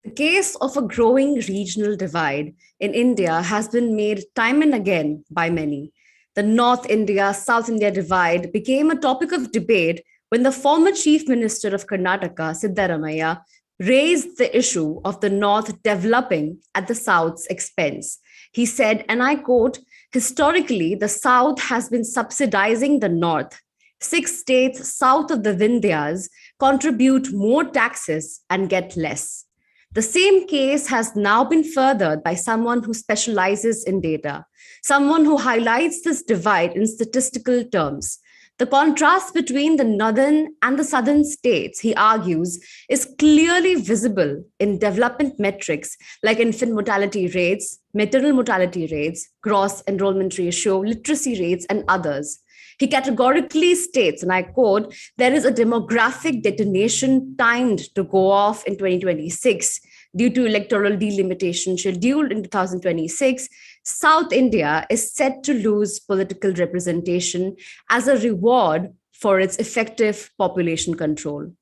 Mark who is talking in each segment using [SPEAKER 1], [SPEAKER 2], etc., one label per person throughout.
[SPEAKER 1] The case of a growing regional divide in India has been made time and again by many. The North India South India divide became a topic of debate when the former Chief Minister of Karnataka, Siddaramaiah, raised the issue of the North developing at the South's expense. He said, and I quote, historically, the South has been subsidizing the North. 6 states south of the Vindhyas contribute more taxes and get less. The same case has now been furthered by someone who specializes in data, someone who highlights this divide in statistical terms. The contrast between the northern and the southern states, he argues, is clearly visible in development metrics like infant mortality rates, maternal mortality rates, gross enrollment ratio, literacy rates, and others. He categorically states, and I quote, there is a demographic detonation timed to go off in 2026 due to electoral delimitation scheduled in 2026. South India is set to lose political representation as a reward for its effective population control.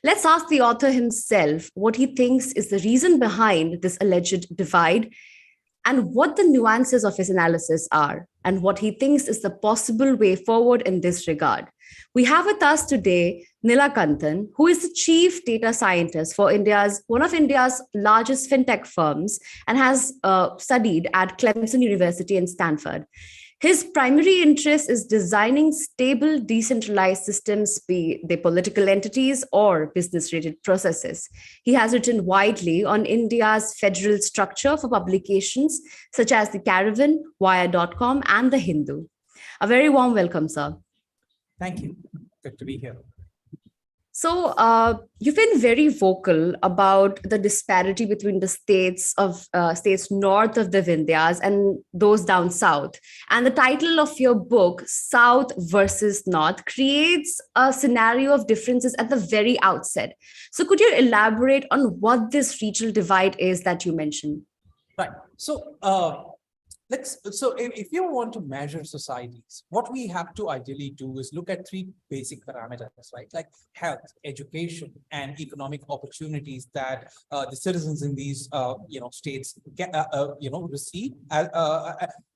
[SPEAKER 1] Let's ask the author himself what he thinks is the reason behind this alleged divide and what the nuances of his analysis are, and what he thinks is the possible way forward in this regard. We have with us today Nilakantan, who is the chief data scientist for one of India's largest fintech firms and has studied at Clemson University and Stanford. His primary interest is designing stable, decentralized systems, be they political entities or business-related processes. He has written widely on India's federal structure for publications such as the Caravan, Wire.com, and the Hindu. A very warm welcome, sir.
[SPEAKER 2] Thank you. Good to be here.
[SPEAKER 1] So you've been very vocal about the disparity between the states north of the Vindhyas and those down south. And the title of your book, South versus North, creates a scenario of differences at the very outset. So could you elaborate on what this regional divide is that you mentioned?
[SPEAKER 2] Right. So if you want to measure societies, what we have to ideally do is look at three basic parameters, right? Like health, education, and economic opportunities that the citizens in these states get receive.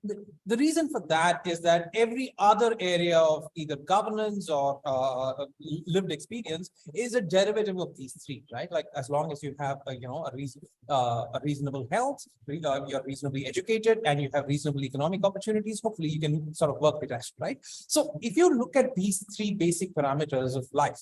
[SPEAKER 2] The reason for that is that every other area of either governance or lived experience is a derivative of these three, right? Like as long as you have a reasonable health, you're reasonably educated, and you have reasonable economic opportunities, hopefully you can sort of work the rest, right? So if you look at these three basic parameters of life,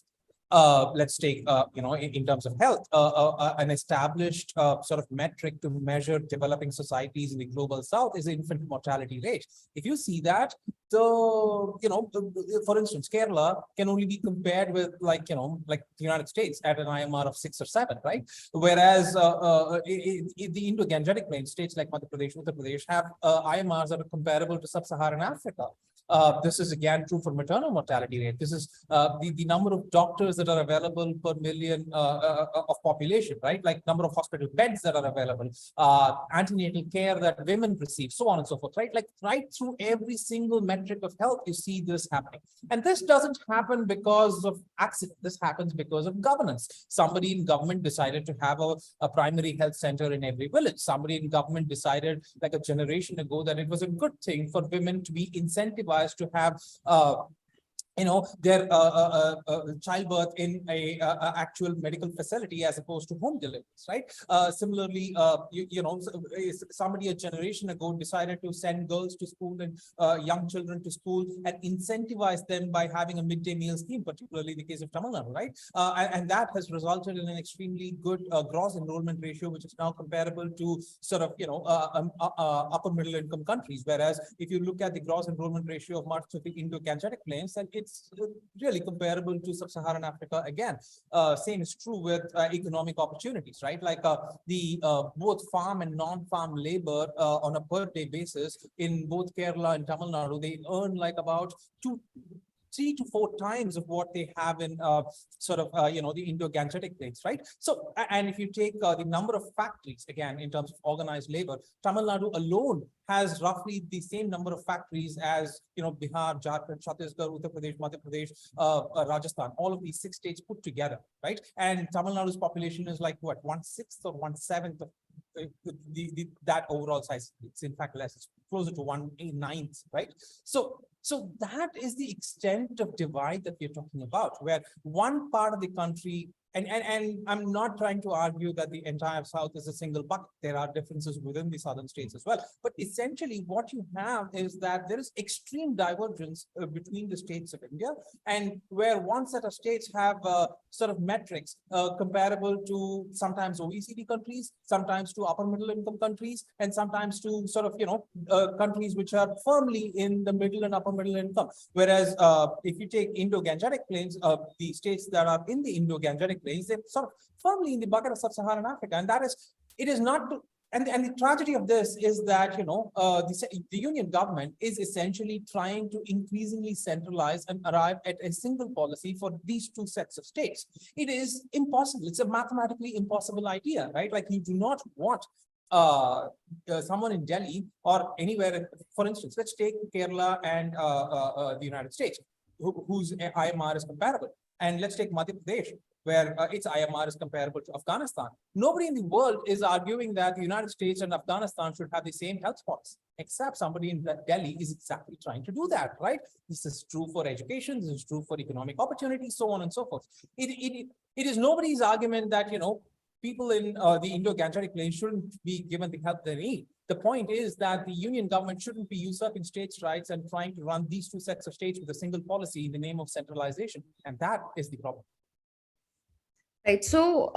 [SPEAKER 2] let's take, in terms of health, an established sort of metric to measure developing societies in the global south is the infant mortality rate. If you see that, for instance, Kerala can only be compared with like the United States at an IMR of 6 or 7, right? Whereas in the Indo-Gangetic plain states like Madhya Pradesh, Uttar Pradesh have IMRs that are comparable to sub-Saharan Africa. This is again true for maternal mortality rate. This is the number of doctors that are available per million of population, right? Like number of hospital beds that are available, antenatal care that women receive, so on and so forth, right? Like right through every single metric of health, you see this happening. And this doesn't happen because of accident. This happens because of governance. Somebody in government decided to have a primary health center in every village. Somebody in government decided like a generation ago that it was a good thing for women to be incentivized to have their childbirth in a actual medical facility as opposed to home deliveries, right? Similarly, somebody a generation ago decided to send girls to school and young children to school and incentivize them by having a midday meal scheme, particularly in the case of Tamil Nadu, right? And that has resulted in an extremely good gross enrollment ratio, which is now comparable to sort of, upper middle income countries. Whereas if you look at the gross enrollment ratio of much of the Indo-Gangetic plains, then it's really comparable to sub-Saharan Africa again. Same is true with economic opportunities, right? Like the both farm and non-farm labor on a per day basis in both Kerala and Tamil Nadu, they earn like about 3 to 4 times of what they have in the Indo-Gangetic plains, right? So, and if you take the number of factories, again, in terms of organized labor, Tamil Nadu alone has roughly the same number of factories as, Bihar, Jharkhand, Chhattisgarh, Uttar Pradesh, Madhya Pradesh, Rajasthan, all of these 6 states put together, right? And Tamil Nadu's population is like what, 1/6 or 1/7 of that overall size. It's in fact less. It's closer to 1/9, right? So that is the extent of divide that we're talking about, where one part of the country, and I'm not trying to argue that the entire South is a single bucket. There are differences within the southern states as well. But essentially what you have is that there is extreme divergence between the states of India, and where one set of states have sort of metrics comparable to sometimes OECD countries, sometimes to upper middle income countries, and sometimes to sort of, countries which are firmly in the middle and upper middle income. Whereas if you take Indo-Gangetic plains, the states that are in the Indo-Gangetic plains, they're sort of firmly in the bucket of sub-Saharan Africa. And it is not to, and the tragedy of this is that, the union government is essentially trying to increasingly centralize and arrive at a single policy for these 2 sets of states. It is impossible. It's a mathematically impossible idea, right? Like, you do not want someone in Delhi or anywhere. For instance, let's take Kerala and the United States, whose IMR is comparable. And let's take Madhya Pradesh, where its IMR is comparable to Afghanistan. Nobody in the world is arguing that the United States and Afghanistan should have the same health policy, except somebody in Delhi is exactly trying to do that, right? This is true for education, this is true for economic opportunities, so on and so forth. It is nobody's argument that, people in the Indo-Gangetic plains shouldn't be given the help they need. The point is that the union government shouldn't be usurping states' rights and trying to run these 2 sets of states with a single policy in the name of centralization. And that is the problem.
[SPEAKER 1] Right. So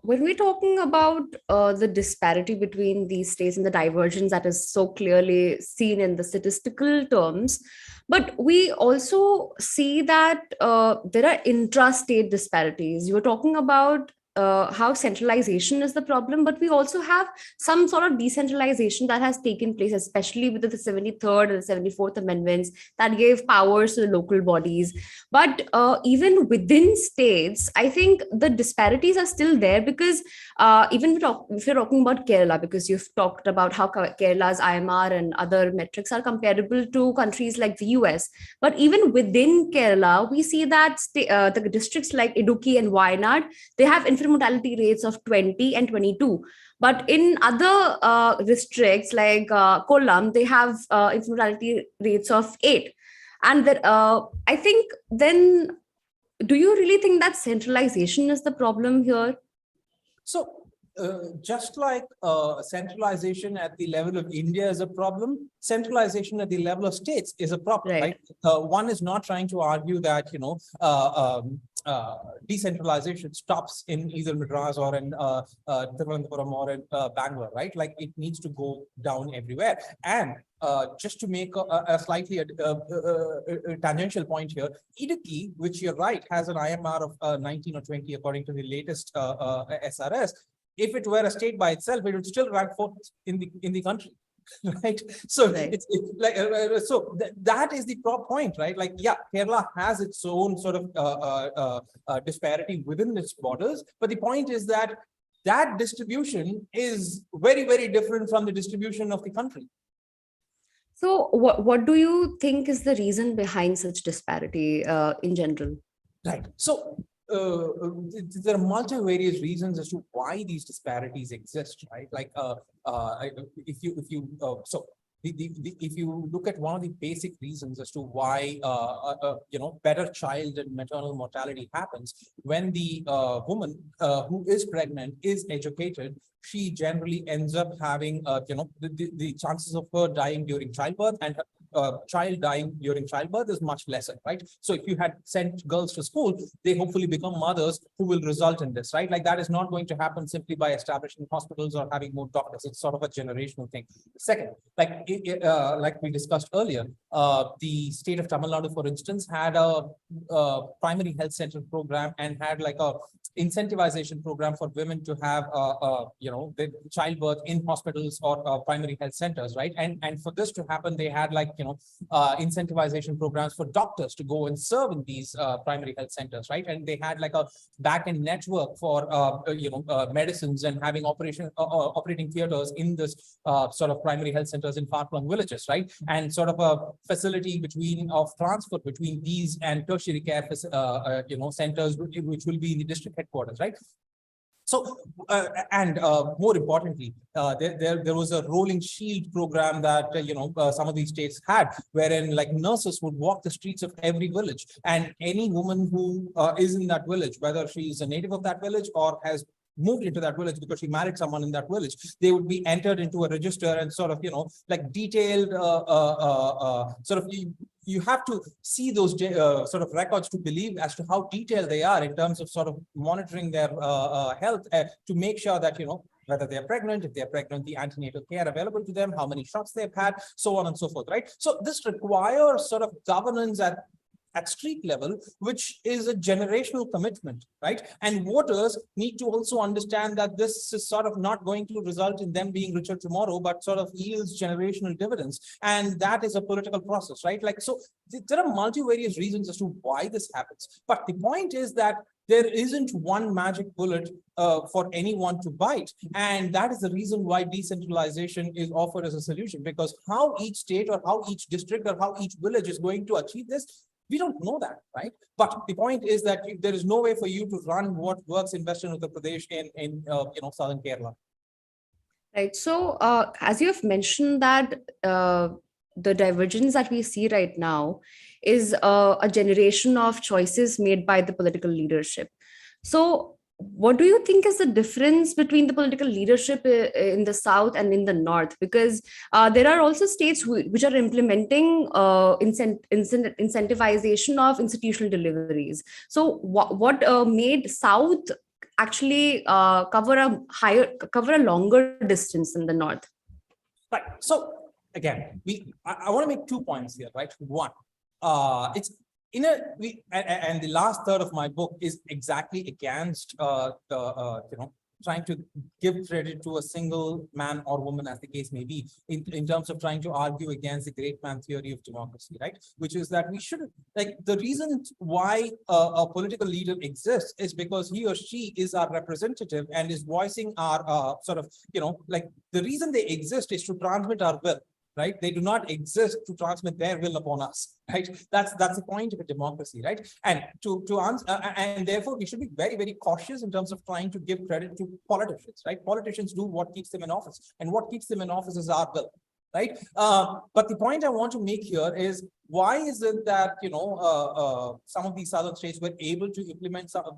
[SPEAKER 1] when we're talking about the disparity between these states and the divergence that is so clearly seen in the statistical terms, but we also see that there are intra-state disparities. You were talking about how centralization is the problem, but we also have some sort of decentralization that has taken place, especially with the 73rd and the 74th Amendments that gave powers to the local bodies. But even within states, I think the disparities are still there, because if you're talking about Kerala, because you've talked about how Kerala's IMR and other metrics are comparable to countries like the US. But even within Kerala, we see that the districts like Idukki and Wayanad, they have infant mortality rates of 20 and 22. But in other districts like Kollam, they have infant mortality rates of 8. And that, I think then, do you really think that centralization is the problem here?
[SPEAKER 2] So just like centralization at the level of India is a problem, centralization at the level of states is a problem, right? One is not trying to argue that, decentralization stops in either Madras or in Thiruvananthapuram or in Bangalore, right? Like, it needs to go down everywhere. And just to make a slightly tangential point here, Idukki, which you're right, has an IMR of 19 or 20 according to the latest SRS. If it were a state by itself, it would still rank 4th in the country. Right. So it's like that is the point, right? Like, yeah, Kerala has its own sort of disparity within its borders, but the point is that distribution is very, very different from the distribution of the country.
[SPEAKER 1] So what do you think is the reason behind such disparity in general?
[SPEAKER 2] Right. So there are multivarious reasons as to why these disparities exist, right? Like, if you look at one of the basic reasons as to why better child and maternal mortality happens, when the woman who is pregnant is educated, she generally ends up having the chances of her dying during childbirth and child dying during childbirth is much lesser, right? So if you had sent girls to school, they hopefully become mothers who will result in this, right? Like, that is not going to happen simply by establishing hospitals or having more doctors. It's sort of a generational thing. Second, like we discussed earlier, the state of Tamil Nadu, for instance, had a primary health center program and had like a incentivization program for women to have the childbirth in hospitals or primary health centers, right? And for this to happen, they had like incentivization programs for doctors to go and serve in these primary health centers, right? And they had like a back-end network for medicines and having operating theaters in this sort of primary health centers in far-flung villages, right? And sort of a facility of transfer between these and tertiary care centers, which will be in the district headquarters, right? So, more importantly, there was a rolling shield program that, some of these states had, wherein like nurses would walk the streets of every village, and any woman who is in that village, whether she is a native of that village or has moved into that village because she married someone in that village, they would be entered into a register and sort of, like detailed, sort of, you have to see those sort of records to believe as to how detailed they are in terms of sort of monitoring their health to make sure that, whether they're pregnant, if they're pregnant, the antenatal care available to them, how many shots they've had, so on and so forth, right? So this requires sort of governance at street level, which is a generational commitment, right? And voters need to also understand that this is sort of not going to result in them being richer tomorrow, but sort of yields generational dividends. And that is a political process, right? Like, so there are multivarious reasons as to why this happens. But the point is that there isn't one magic bullet for anyone to bite. And that is the reason why decentralization is offered as a solution, because how each state or how each district or how each village is going to achieve this, we don't know that, right? But the point is that there is no way for you to run what works in Western Uttar Pradesh in Southern Kerala.
[SPEAKER 1] Right. So, as you have mentioned that the divergence that we see right now is a generation of choices made by the political leadership. So, what do you think is the difference between the political leadership in the South and in the North? Because there are also states which are implementing incentivization of institutional deliveries. So what made South actually cover a longer distance than the North?
[SPEAKER 2] Right. So again, I want to make 2 points here, right? One, it's and the last third of my book is exactly against trying to give credit to a single man or woman, as the case may be, in terms of trying to argue against the great man theory of democracy, right? Which is that we shouldn't, like, the reason why a political leader exists is because he or she is our representative and is voicing our sort of, like, the reason they exist is to transmit our will. Right? They do not exist to transmit their will upon us, right? That's the point of a democracy, right? And to answer, and therefore we should be very, very cautious in terms of trying to give credit to politicians, right? Politicians do what keeps them in office, and what keeps them in office is our will, right? But the point I want to make here is, why is it that some of these southern states were able to implement some,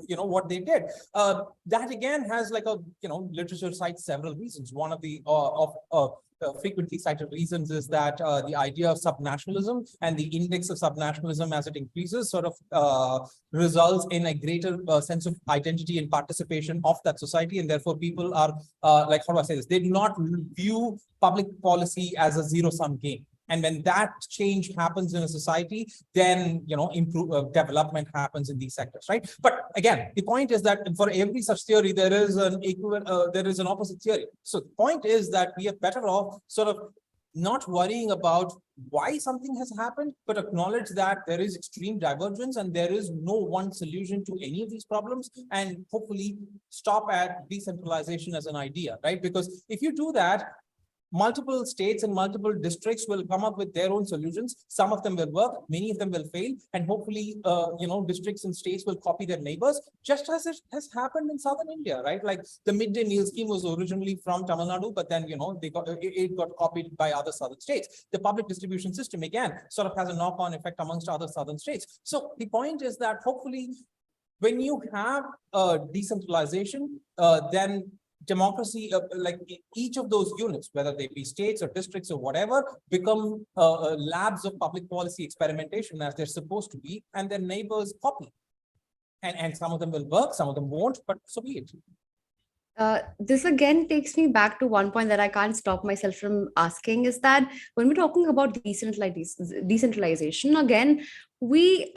[SPEAKER 2] what they did? That again has like a literature cites several reasons. One of the frequently cited reasons is that the idea of subnationalism and the index of subnationalism as it increases sort of results in a greater sense of identity and participation of that society, and therefore people are like, how do I say this? They do not view public policy as a zero-sum game. And when that change happens in a society, then development happens in these sectors, right? But again, the point is that for every such theory, there is an opposite theory. So the point is that we are better off sort of not worrying about why something has happened, but acknowledge that there is extreme divergence and there is no one solution to any of these problems, and hopefully stop at decentralization as an idea, right? Because if you do that, multiple states and multiple districts will come up with their own solutions. Some of them will work, many of them will fail, and hopefully, districts and states will copy their neighbors, just as it has happened in southern India, right? Like the midday meal scheme was originally from Tamil Nadu, but then it got copied by other southern states. The public distribution system again sort of has a knock-on effect amongst other southern states. So the point is that hopefully, when you have decentralization, then democracy, like each of those units, whether they be states or districts or whatever, become labs of public policy experimentation as they're supposed to be, and their neighbors copy. And some of them will work, some of them won't, but so be it.
[SPEAKER 1] This again takes me back to one point that I can't stop myself from asking, is that when we're talking about decentralization, again, we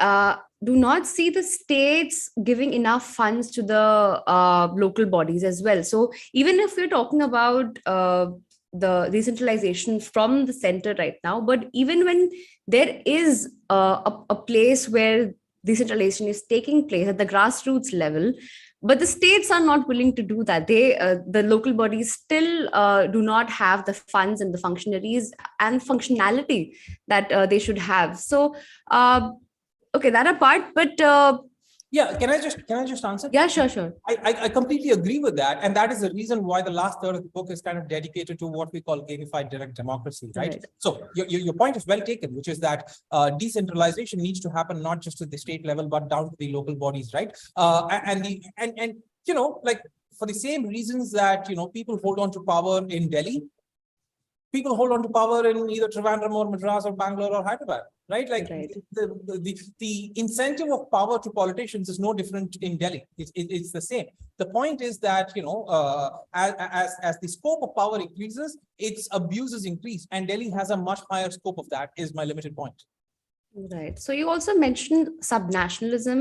[SPEAKER 1] do not see the states giving enough funds to the local bodies as well. So even if we're talking about the decentralization from the center right now. But even when there is a place where decentralization is taking place at the grassroots level, but the states are not willing to do that. The local bodies still do not have the funds and the functionaries and functionality that they should have. So, okay, that apart, but
[SPEAKER 2] Yeah, can I just answer?
[SPEAKER 1] yeah, sure.
[SPEAKER 2] I completely agree with that. And that is the reason why the last third of the book is kind of dedicated to what we call gamified direct democracy, right? So your point is well taken, which is that decentralization needs to happen not just at the state level, but down to the local bodies, right? And like for the same reasons that, people hold on to power in Delhi, people hold on to power in either Trivandrum or Madras or Bangalore or Hyderabad, right? Like the incentive of power to politicians is no different in Delhi. It's the same. The point is that, as the scope of power increases, its abuses increase, and Delhi has a much higher scope of that, is my limited point.
[SPEAKER 1] Right. So you also mentioned subnationalism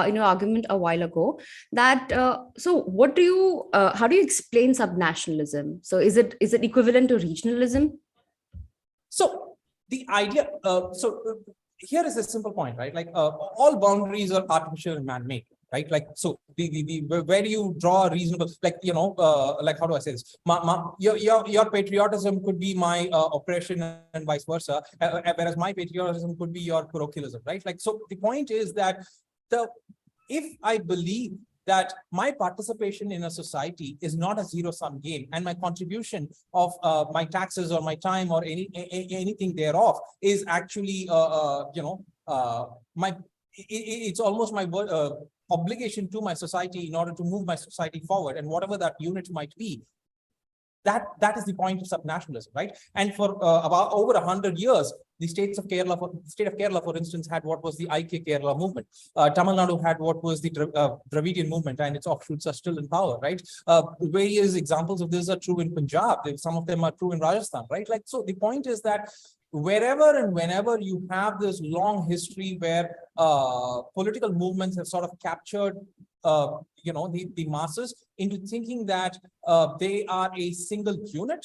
[SPEAKER 1] in your argument a while ago. That so what do you how do you explain subnationalism? So is it equivalent to regionalism?
[SPEAKER 2] So the idea. Here is a simple point, right? Like all boundaries are artificial and man-made, right? Like so, where do you draw a reasonable, like like how do I say this? Your patriotism could be my oppression and vice versa, whereas my patriotism could be your parochialism, right? Like so, the point is that if I believe that my participation in a society is not a zero-sum game, and my contribution of my taxes or my time or anything thereof is actually, it's almost my obligation to my society in order to move my society forward, and whatever that unit might be. That is the point of subnationalism, right? And for about over 100 years, the state of Kerala, for instance, had what was the IK Kerala movement. Tamil Nadu had what was the Dravidian movement, and its offshoots are still in power, right? Various examples of this are true in Punjab. Some of them are true in Rajasthan, right? Like, so the point is that wherever and whenever you have this long history where political movements have sort of captured the masses into thinking that they are a single unit,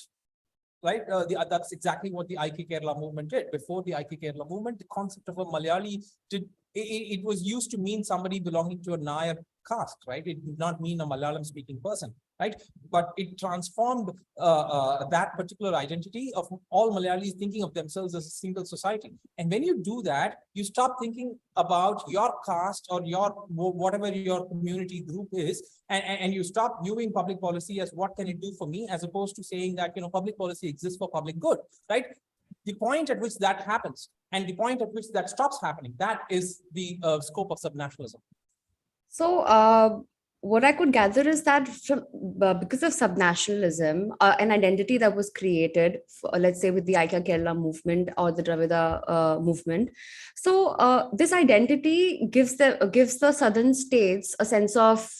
[SPEAKER 2] right? That's exactly what the IK Kerala movement did. Before the IK Kerala movement, the concept of a Malayali it was used to mean somebody belonging to a Nair caste, right? It did not mean a Malayalam speaking person, right? But it transformed that particular identity of all Malayalis thinking of themselves as a single society. And when you do that, you stop thinking about your caste or your whatever your community group is, and you stop viewing public policy as what can it do for me, as opposed to saying that public policy exists for public good, right? The point at which that happens and the point at which that stops happening, that is the scope of subnationalism.
[SPEAKER 1] So what I could gather is that because of subnationalism, an identity that was created, let's say with the Aika Kerala movement or the Dravida movement. So this identity gives the southern states a sense of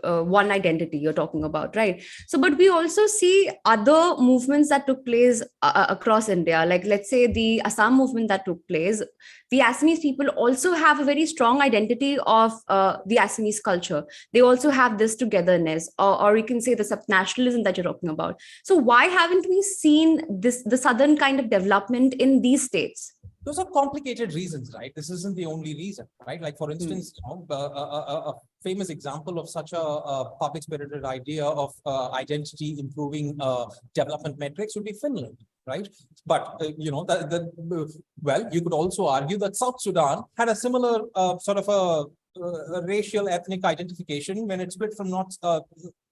[SPEAKER 1] one identity you're talking about, right? So, but we also see other movements that took place across India, like let's say the Assam movement that took place. The Assamese people also have a very strong identity of the Assamese culture. They also have this togetherness, or you can say the subnationalism that you're talking about. So why haven't we seen the southern kind of development in these states?
[SPEAKER 2] Those are complicated reasons, right? This isn't the only reason, right? Like, for instance, a famous example of such a public-spirited idea of identity improving development metrics would be Finland, right? But, well, you could also argue that South Sudan had a similar sort of a racial ethnic identification when it split from North,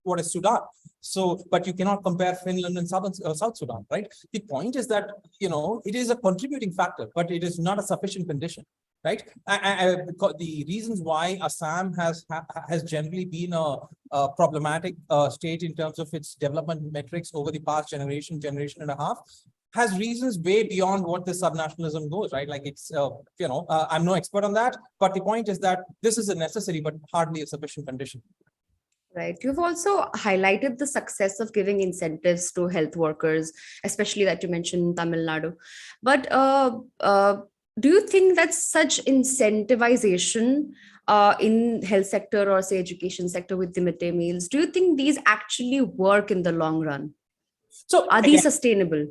[SPEAKER 2] what is Sudan. So, but you cannot compare Finland and South Sudan, right? The point is that, it is a contributing factor, but it is not a sufficient condition, right? The reasons why Assam has generally been a problematic state in terms of its development metrics over the past generation and a half, has reasons way beyond what the subnationalism goes, right? Like it's, I'm no expert on that, but the point is that this is a necessary, but hardly a sufficient condition.
[SPEAKER 1] Right. You've also highlighted the success of giving incentives to health workers, especially that you mentioned Tamil Nadu. But do you think that such incentivization in health sector or say education sector with the midday meals, do you think these actually work in the long run?
[SPEAKER 2] So
[SPEAKER 1] are these sustainable?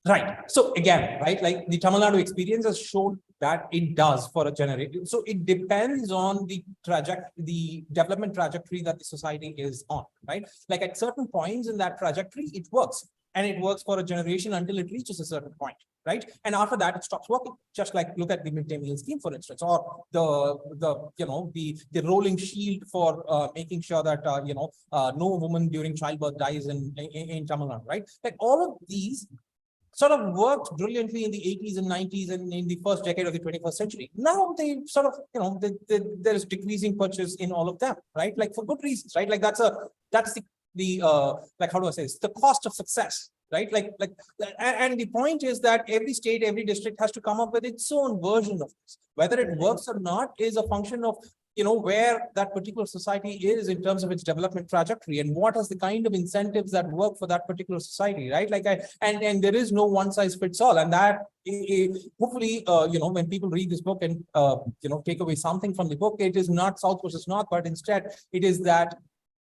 [SPEAKER 2] Right. So again, right, like the Tamil Nadu experience has shown that it does for a generation. So it depends on the development trajectory that the society is on, right? Like at certain points in that trajectory, it works. And it works for a generation until it reaches a certain point, right? And after that, it stops working. Just like look at the midday meal scheme, for instance, or the rolling shield for making sure that no woman during childbirth dies in Tamil Nadu, right? Like all of these sort of worked brilliantly in the 80s and 90s and in the first decade of the 21st century. Now they sort of, there is decreasing purchase in all of them, right? Like for good reasons, right? Like that's the like, how do I say this? The cost of success, right? And the point is that every state, every district has to come up with its own version of this. Whether it works or not is a function of where that particular society is in terms of its development trajectory and what is the kind of incentives that work for that particular society, right? And there is no one size fits all. And that hopefully, when people read this book and, take away something from the book, it is not South versus North, but instead it is that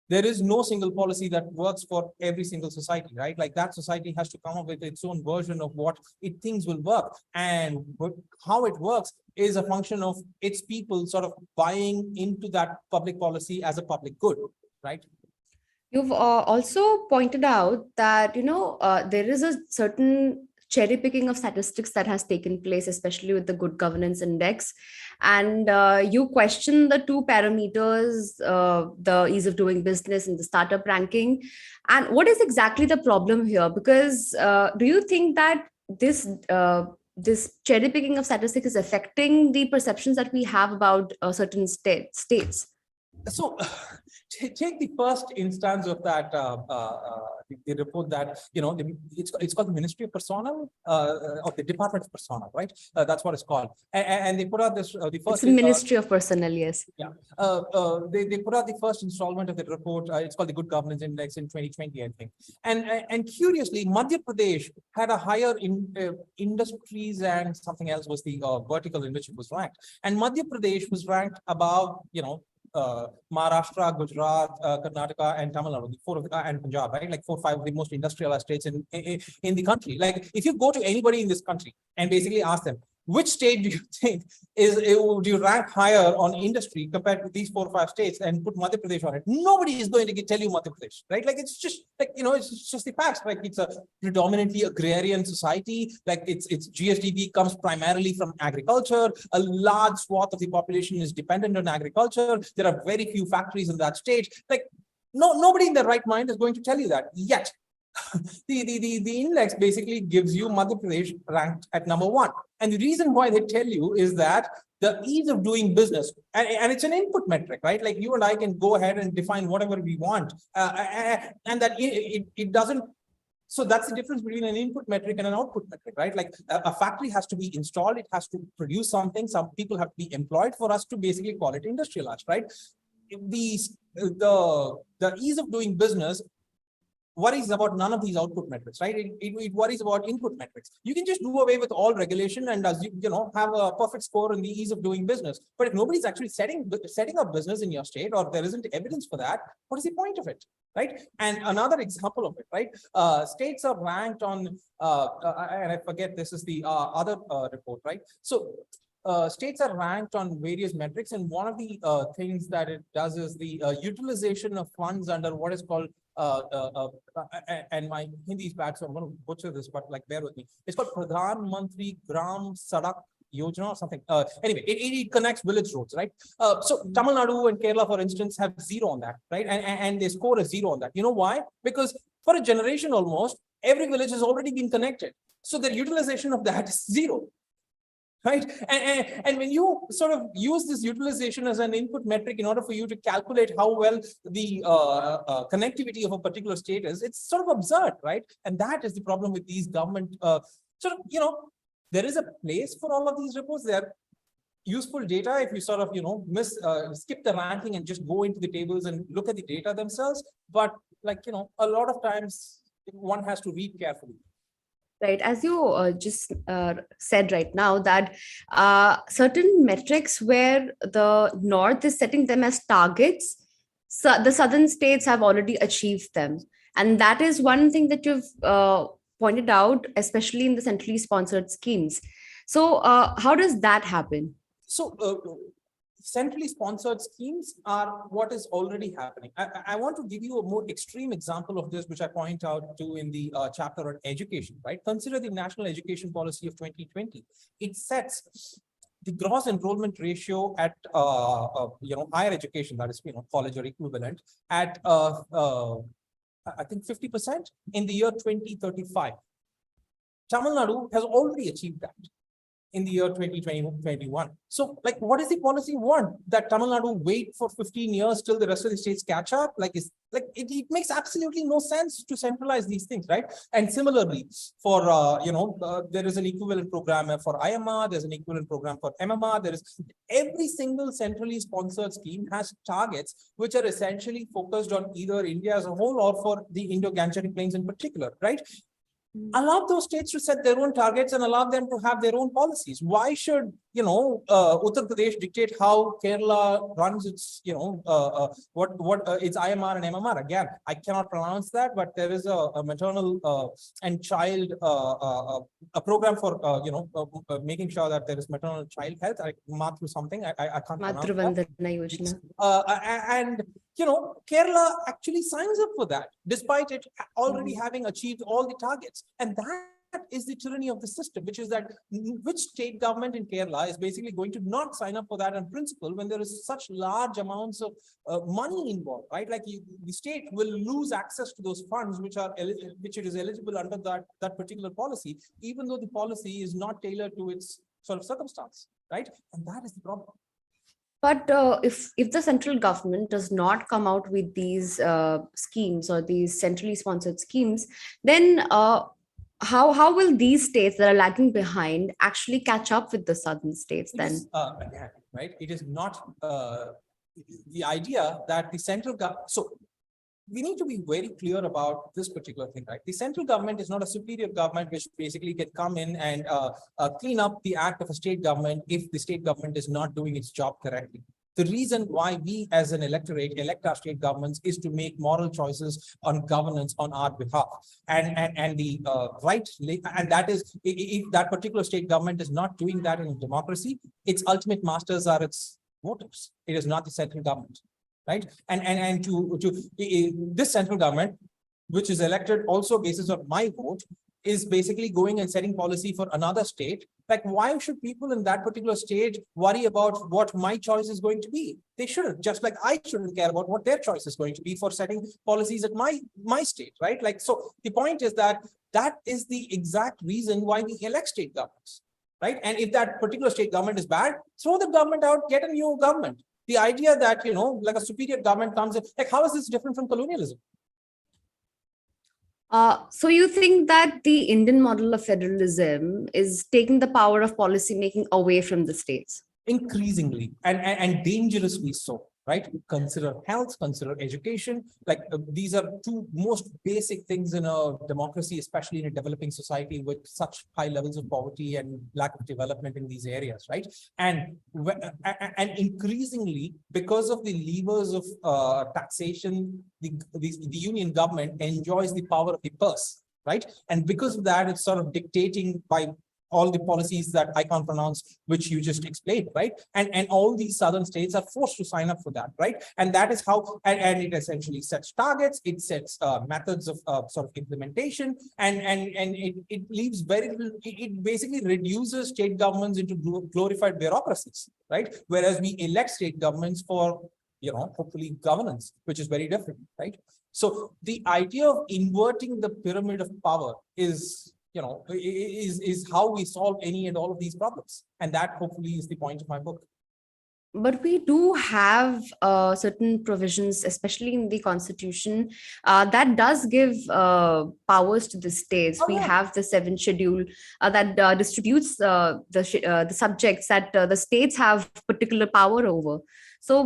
[SPEAKER 2] there is no single policy that works for every single society, right? Like that society has to come up with its own version of what it thinks will work. And how it works is a function of its people sort of buying into that public policy as a public good, right?
[SPEAKER 1] You've also pointed out that, there is a certain cherry picking of statistics that has taken place, especially with the good governance index. And you question the two parameters, the ease of doing business and the startup ranking. And what is exactly the problem here? Because do you think that this cherry picking of statistics is affecting the perceptions that we have about certain states?
[SPEAKER 2] So take the first instance of that, the report that, it's called the Ministry of Personnel, or the Department of Personnel, right? That's what it's called. And they put out this, the first—
[SPEAKER 1] It's the Ministry of Personnel, yes.
[SPEAKER 2] Yeah. They put out the first installment of the report. It's called the Good Governance Index in 2020, I think. And curiously, Madhya Pradesh had a higher industries and something else was the vertical in which it was ranked. And Madhya Pradesh was ranked above, Maharashtra, Gujarat, Karnataka, and Tamil Nadu, and Punjab, right? Like 4 or 5 of the most industrialized states in the country. Like if you go to anybody in this country and basically ask them, which state do you think would you rank higher on industry compared to these 4 or 5 states and put Madhya Pradesh on it? Nobody is going to tell you Madhya Pradesh, right? Like it's just like, it's just the facts. Like it's a predominantly agrarian society. Like its GSDP comes primarily from agriculture. A large swath of the population is dependent on agriculture. There are very few factories in that state. Like nobody in their right mind is going to tell you that yet. The index basically gives you Madhya Pradesh ranked at number 1. And the reason why they tell you is that the ease of doing business, and it's an input metric, right? Like you and I can go ahead and define whatever we want, and that it doesn't. So that's the difference between an input metric and an output metric, right? Like a factory has to be installed, it has to produce something, some people have to be employed for us to basically call it industrialized, right? The ease of doing business worries about none of these output metrics, right? It worries about input metrics. You can just do away with all regulation and as have a perfect score in the ease of doing business. But if nobody's actually setting up business in your state, or there isn't evidence for that, what is the point of it, right? And another example of it, right? States are ranked on, and I forget, this is the other report, right? So states are ranked on various metrics, and one of the things that it does is the utilization of funds under what is called and my Hindi is bad, so I'm going to butcher this, but like bear with me. It's called Pradhan Mantri Gram Sadak Yojana or something. Anyway, it connects village roads, right? So Tamil Nadu and Kerala, for instance, have 0 on that, right? And they score a 0 on that. You know why? Because for a generation almost, every village has already been connected. So their utilization of that is 0. Right. And when you sort of use this utilization as an input metric in order for you to calculate how well the connectivity of a particular state is, it's sort of absurd, right? And that is the problem with these government there is a place for all of these reports. They are useful data if you sort of, skip the ranking and just go into the tables and look at the data themselves. But like, a lot of times one has to read carefully.
[SPEAKER 1] Right, as you just said right now, that certain metrics where the North is setting them as targets, so the southern states have already achieved them. And that is one thing that you've pointed out, especially in the centrally sponsored schemes. So how does that happen?
[SPEAKER 2] So centrally sponsored schemes are what is already happening. I want to give you a more extreme example of this, which I point out to in the chapter on education, right? Consider the National Education Policy of 2020. It sets the gross enrollment ratio at higher education, that is college or equivalent, at I think 50% in the year 2035. Tamil Nadu has already achieved that in the year 2021. So, like, what does the policy want? That Tamil Nadu wait for 15 years till the rest of the states catch up? It makes absolutely no sense to centralize these things, right? And similarly, for there is an equivalent program for IMR, there's an equivalent program for MMR. There is every single centrally sponsored scheme has targets which are essentially focused on either India as a whole or for the Indo-Gangetic plains in particular, right? Allow those states to set their own targets and allow them to have their own policies. Why should, Uttar Pradesh dictate how Kerala runs its, its IMR and MMR? Again, I cannot pronounce that, but there is a maternal and child, a program for, making sure that there is maternal child health. Matru something, I can't pronounce that. And Kerala actually signs up for that, despite it already having achieved all the targets. And that is the tyranny of the system, which is that which state government in Kerala is basically going to not sign up for that in principle when there is such large amounts of money involved, right? Like the state will lose access to those funds, which it is eligible under that particular policy, even though the policy is not tailored to its sort of circumstance, right? And that is the problem.
[SPEAKER 1] But if the central government does not come out with these schemes or these centrally sponsored schemes, then how will these states that are lagging behind actually catch up with the southern states then?
[SPEAKER 2] Again, right? It is not the idea that the central government. So we need to be very clear about this particular thing, right? The central government is not a superior government which basically can come in and clean up the act of a state government if the state government is not doing its job correctly. The reason why we as an electorate elect our state governments is to make moral choices on governance on our behalf. And the right, and that is, if that particular state government is not doing that in a democracy, its ultimate masters are its voters. It is not the central government. Right, and to this central government, which is elected also basis of my vote, is basically going and setting policy for another state. Like, why should people in that particular state worry about what my choice is going to be? They shouldn't. Just like I shouldn't care about what their choice is going to be for setting policies at my state, right? Like, so the point is that is the exact reason why we elect state governments, right? And if that particular state government is bad, throw the government out, get a new government. The idea that, like a superior government comes in, like, how is this different from colonialism?
[SPEAKER 1] So you think that the Indian model of federalism is taking the power of policy making away from the states?
[SPEAKER 2] Increasingly and dangerously so, right? Consider health, consider education. Like these are two most basic things in a democracy, especially in a developing society with such high levels of poverty and lack of development in these areas, right? And increasingly, because of the levers of taxation, the union government enjoys the power of the purse, right? And because of that, it's sort of dictating by all the policies that I can't pronounce, which you just explained, right? And all these southern states are forced to sign up for that, right? And that is how, and it essentially sets targets, it sets methods of sort of implementation, and it leaves very little, it basically reduces state governments into glorified bureaucracies, right? Whereas we elect state governments for, hopefully governance, which is very different, right? So the idea of inverting the pyramid of power is how we solve any and all of these problems. And that hopefully is the point of my book.
[SPEAKER 1] But we do have certain provisions, especially in the constitution, that does give powers to the states. We have the 7th schedule that distributes the subjects that the states have particular power over. So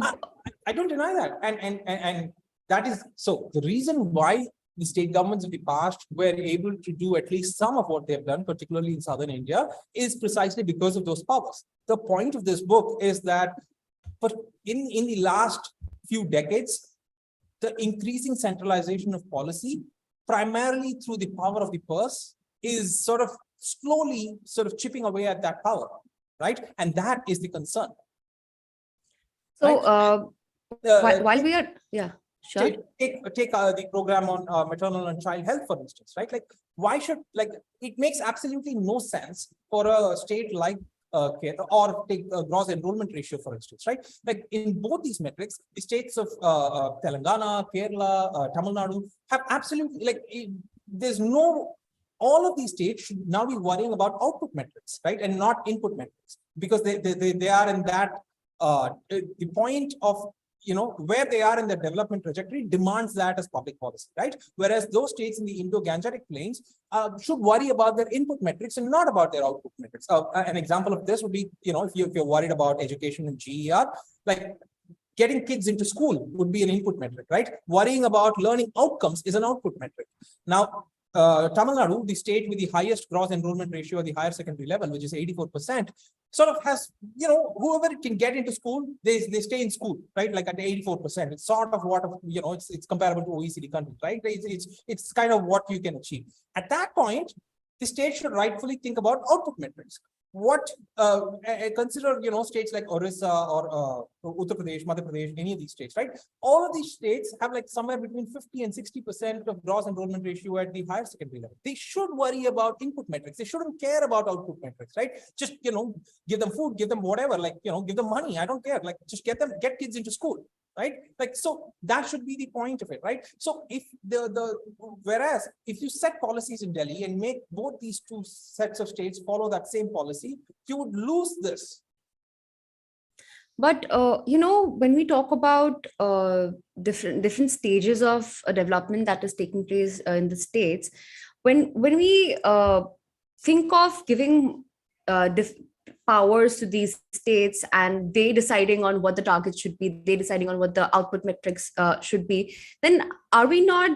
[SPEAKER 2] I don't deny that. And that is, so the reason why the state governments of the past were able to do at least some of what they've done, particularly in southern India, is precisely because of those powers. The point of this book is that, but in the last few decades, the increasing centralization of policy primarily through the power of the purse, is sort of slowly sort of chipping away at that power, right? And that is the concern.
[SPEAKER 1] So
[SPEAKER 2] right?
[SPEAKER 1] while we are, yeah, sure.
[SPEAKER 2] Take the program on maternal and child health, for instance, right? Like, why should, like, it makes absolutely no sense for a state like Kerala, or take gross enrollment ratio, for instance, right? Like, in both these metrics, the states of Telangana, Kerala, Tamil Nadu have absolutely, like, there's no, all of these states should now be worrying about output metrics, right? And not input metrics, because they are in that, the point of, where they are in the development trajectory demands that as public policy, right? Whereas those states in the Indo-Gangetic plains should worry about their input metrics and not about their output metrics. An example of this would be, if you're worried about education and GER, like, getting kids into school would be an input metric, right? Worrying about learning outcomes is an output metric. Now, Tamil Nadu, the state with the highest gross enrollment ratio at the higher secondary level, which is 84%, sort of has, whoever can get into school, they stay in school, right? Like at 84%. It's sort of what, it's comparable to OECD countries, right? It's kind of what you can achieve. At that point, the state should rightfully think about output metrics. What consider, states like Orissa or Uttar Pradesh, Madhya Pradesh, any of these states, right? All of these states have like somewhere between 50 and 60% of gross enrollment ratio at the higher secondary level. They should worry about input metrics. They shouldn't care about output metrics, right? Just, give them food, give them whatever, like, give them money. I don't care. Like, just get kids into school. Right? Like, so that should be the point of it, right? So if whereas if you set policies in Delhi and make both these two sets of states follow that same policy, you would lose this.
[SPEAKER 1] But when we talk about different stages of development that is taking place in the states, when we think of giving powers to these states and they deciding on what the targets should be, they deciding on what the output metrics should be, then are we not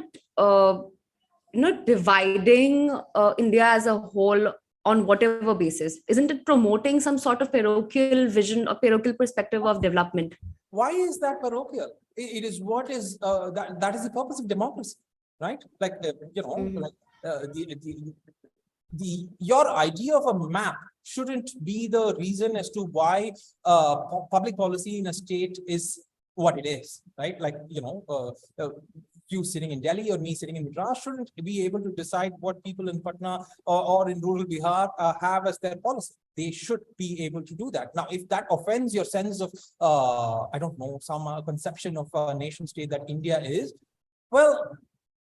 [SPEAKER 1] dividing India as a whole on whatever basis? Isn't it promoting some sort of parochial vision or parochial perspective of development?
[SPEAKER 2] Why is that parochial? It is what is that is the purpose of democracy, right? Like, your idea of a map shouldn't be the reason as to why public policy in a state is what it is, right? Like, you sitting in Delhi or me sitting in Madras shouldn't be able to decide what people in Patna or in rural Bihar have as their policy. They should be able to do that. Now, if that offends your sense of, I don't know, some conception of a nation state that India is, well,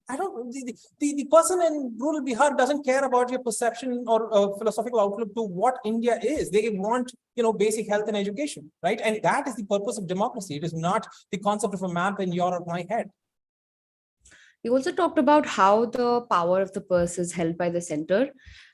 [SPEAKER 2] I don't, the person in rural Bihar doesn't care about your perception or philosophical outlook to what India is. They want, basic health and education, right? And that is the purpose of democracy. It is not the concept of a map in your or my head.
[SPEAKER 1] You also talked about how the power of the purse is held by the center.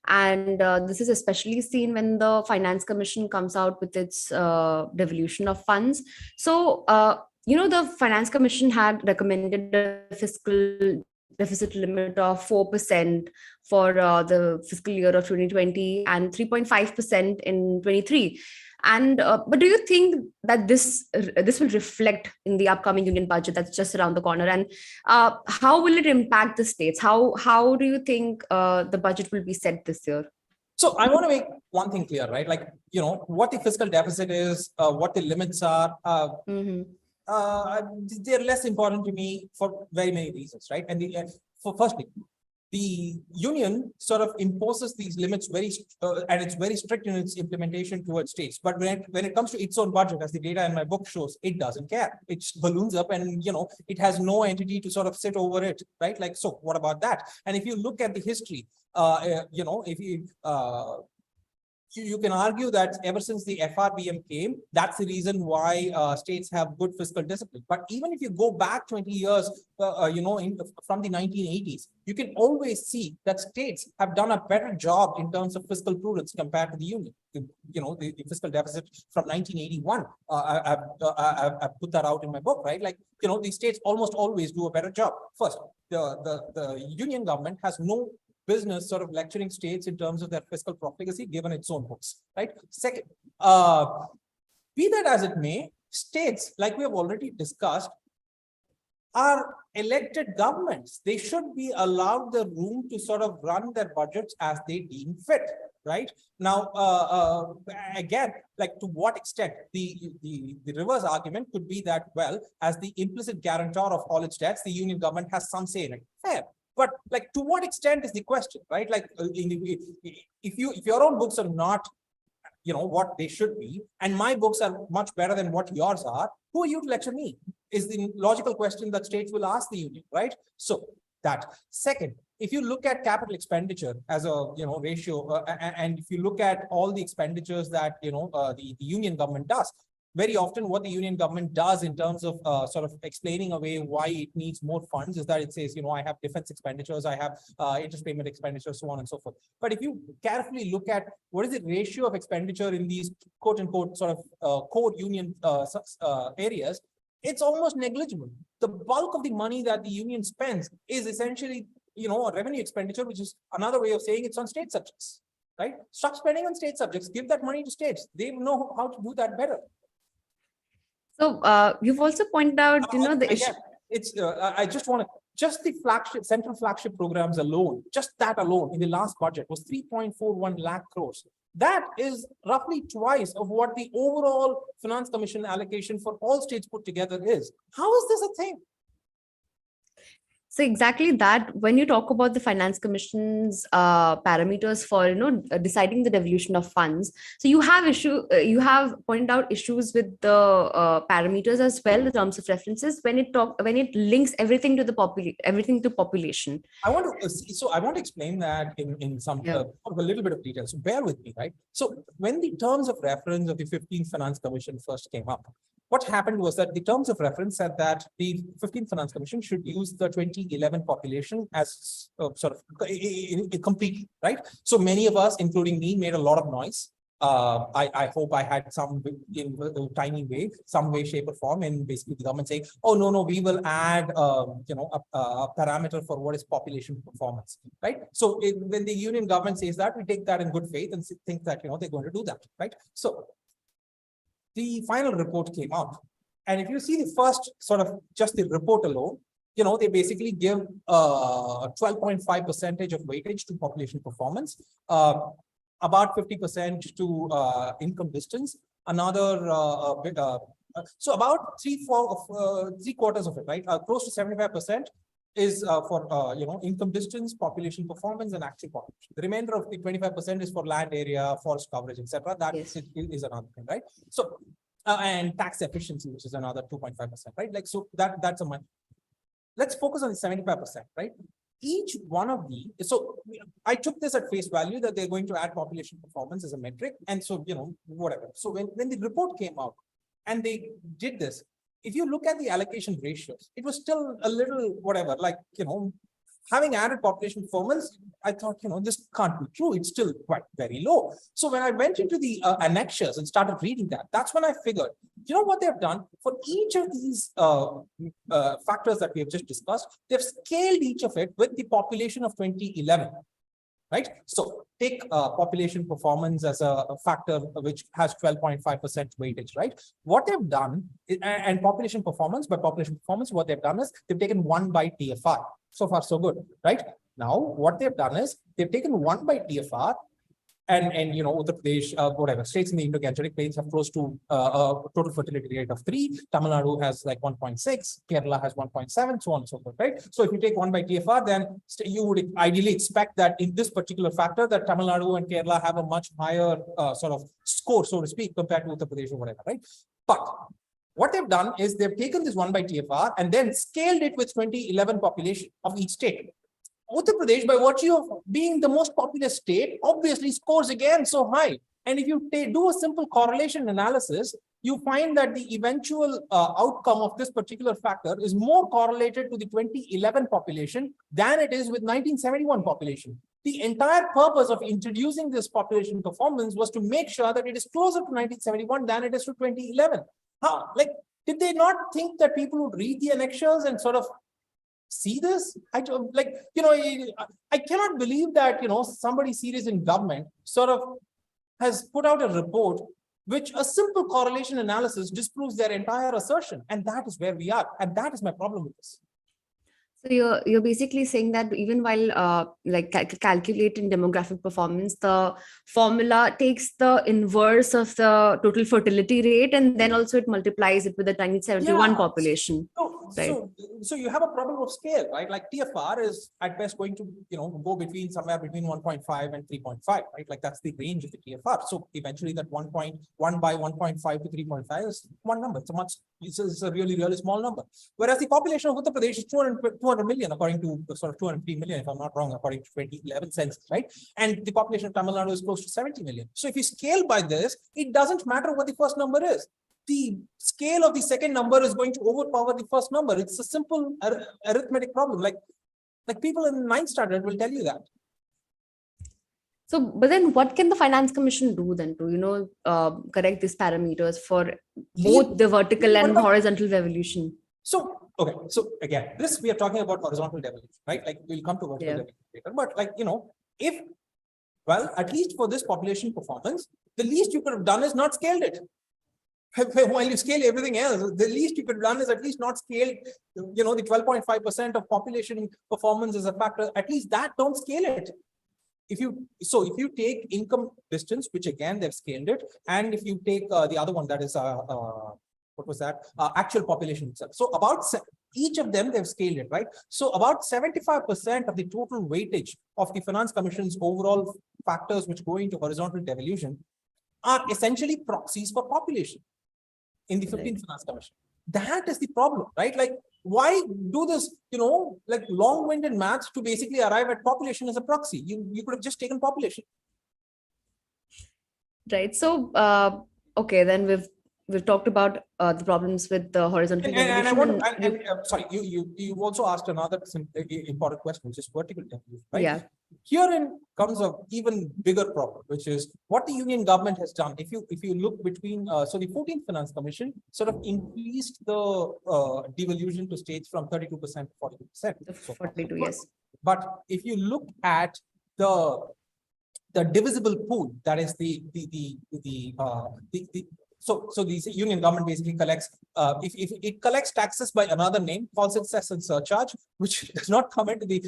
[SPEAKER 1] And this is especially seen when the Finance Commission comes out with its devolution of funds. So, the Finance Commission had recommended a fiscal deficit limit of 4% for the fiscal year of 2020 and 3.5% in 23. And but do you think that this will reflect in the upcoming union budget that's just around the corner? And how will it impact the states? How do you think the budget will be set this year?
[SPEAKER 2] So I want to make one thing clear, right? Like, what the fiscal deficit is, what the limits are. They're less important to me for very many reasons, right? And firstly, the union sort of imposes these limits and it's very strict in its implementation towards states. But when it comes to its own budget, as the data in my book shows, it doesn't care. It balloons up and, it has no entity to sort of sit over it, right? Like, so what about that? And if you look at the history, you can argue that ever since the FRBM came, that's the reason why states have good fiscal discipline. But even if you go back 20 years, from the 1980s, you can always see that states have done a better job in terms of fiscal prudence compared to the union. The fiscal deficit from 1981, I put that out in my book, right? Like, the states almost always do a better job. First, the union government has no business sort of lecturing states in terms of their fiscal profligacy given its own books, right? Second, be that as it may, states, like we have already discussed, are elected governments. They should be allowed the room to sort of run their budgets as they deem fit, right? Now, again, like to what extent the reverse argument could be that, well, as the implicit guarantor of all its debts, the union government has some say in it. Fair. But like, to what extent is the question, right? Like, if your own books are not, what they should be, and my books are much better than what yours are, who are you to lecture me? Is the logical question that states will ask the union, right? So that. Second, if you look at capital expenditure as a ratio, and if you look at all the expenditures that the union government does, very often what the union government does in terms of sort of explaining away why it needs more funds is that it says, I have defense expenditures, I have interest payment expenditures, so on and so forth. But if you carefully look at what is the ratio of expenditure in these quote unquote sort of core union areas, it's almost negligible. The bulk of the money that the union spends is essentially, a revenue expenditure, which is another way of saying it's on state subjects, right? Stop spending on state subjects, give that money to states. They know how to do that better.
[SPEAKER 1] So you've also pointed out, the issue.
[SPEAKER 2] It's I just want to the central flagship programs alone, just that alone in the last budget was 3.41 lakh crores. That is roughly twice of what the overall Finance Commission allocation for all states put together is. How is this a thing?
[SPEAKER 1] So exactly that, when you talk about the Finance Commission's parameters for deciding the devolution of funds, so you have pointed out issues with the parameters as well, the terms of references, when it links everything to population.
[SPEAKER 2] I want to explain that in some a little bit of detail. So bear with me, right? So when the terms of reference of the 15th Finance Commission first came up, what happened was that the terms of reference said that the 15th Finance Commission should use the 2011 population as sort of completely, right? So many of us, including me, made a lot of noise. I hope I had some in a tiny way, some way, shape, or form, and basically the government saying, "Oh no, we will add a parameter for what is population performance," right? So when the union government says that, we take that in good faith and think that they're going to do that, right? So the final report came out, and if you see the first sort of just the report alone, they basically give 12.5% of weightage to population performance, about 50% to income distance, another bit, so about three quarters of it, right? Close to 75% is for income distance, population performance, and active population. The remainder of the 25% is for land area, forest coverage, etc. That is another thing, right? So and tax efficiency, which is another 2.5%, right? Like, so that's a month. Let's focus on the 75%, right? Each one of so I took this at face value that they're going to add population performance as a metric, and so whatever. So when the report came out and they did this, if you look at the allocation ratios, it was still a little whatever, like having added population performance, I thought this can't be true. It's still quite very low. So when I went into the annexures and started reading that, that's when I figured, what they've done for each of these factors that we have just discussed, they've scaled each of it with the population of 2011. Right? So take population performance as a factor which has 12.5% weightage, right? What they've done is, and population performance, what they've done is they've taken 1 by TFR. So far, so good, right? Now, what they've done is they've taken 1 by TFR, and Uttar Pradesh, whatever, states in the Indo-Gangetic Plains have close to a total fertility rate of 3. Tamil Nadu has like 1.6, Kerala has 1.7, so on and so forth, right? So if you take 1 by TFR, then you would ideally expect that in this particular factor that Tamil Nadu and Kerala have a much higher sort of score, so to speak, compared to Uttar Pradesh or whatever, right? But what they've done is they've taken this 1 by TFR and then scaled it with 2011 population of each state. Uttar Pradesh, by virtue of being the most populous state, obviously scores again so high. And if you do a simple correlation analysis, you find that the eventual outcome of this particular factor is more correlated to the 2011 population than it is with 1971 population. The entire purpose of introducing this population performance was to make sure that it is closer to 1971 than it is to 2011. How? Like, did they not think that people would read the annexures and sort of see this? I cannot believe that somebody serious in government sort of has put out a report which a simple correlation analysis disproves their entire assertion, and that is where we are, and that is my problem with this.
[SPEAKER 1] So you're basically saying that even while calculating demographic performance, the formula takes the inverse of the total fertility rate, and then also it multiplies it with the 1971
[SPEAKER 2] Yeah.
[SPEAKER 1] population,
[SPEAKER 2] So,
[SPEAKER 1] right?
[SPEAKER 2] so you have a problem of scale, right? Like TFR is at best going to, go between somewhere between 1.5 and 3.5, right? Like that's the range of the TFR. So eventually that 1.1 by 1.5 to 3.5 is one number. It's a really, really small number. Whereas the population of Uttar Pradesh is 200 million, according to sort of 203 million, if I'm not wrong, according to 2011 census, right? And the population of Tamil Nadu is close to 70 million. So if you scale by this, it doesn't matter what the first number is. The scale of the second number is going to overpower the first number. It's a simple arithmetic problem. Like people in ninth standard will tell you that.
[SPEAKER 1] So, but then what can the Finance Commission do then to, correct these parameters for both the vertical and horizontal devolution?
[SPEAKER 2] So, okay. So again, we are talking about horizontal devolution, right? Like we'll come to vertical devolution later. But at least for this population performance, the least you could have done is not scaled it. While you scale everything else, the least you could have done is at least not scale, the 12.5% of population performance as a factor. At least that don't scale it. If you take income distance, which again they've scaled it, and if you take the other one, that is what was that? Actual population itself. So about each of them they've scaled it, right? So about 75% of the total weightage of the Finance Commission's overall factors which go into horizontal devolution are essentially proxies for population in the 15th Finance Commission. That is the problem, right? Like, why do this, like long-winded maths to basically arrive at population as a proxy? You could have just taken population.
[SPEAKER 1] Right. So, okay, then we've talked about the problems with the horizontal devolution.
[SPEAKER 2] Sorry, you also asked another important question, which is vertical devolution, right?
[SPEAKER 1] Yeah.
[SPEAKER 2] Herein comes a even bigger problem, which is what the union government has done. If you look between, so the 14th Finance Commission sort of increased the devolution to states from 32% to 42%.
[SPEAKER 1] 42, yes.
[SPEAKER 2] But if you look at the divisible pool, that is so the union government basically collects, if it collects taxes by another name, calls it cess and surcharge, which does not come into the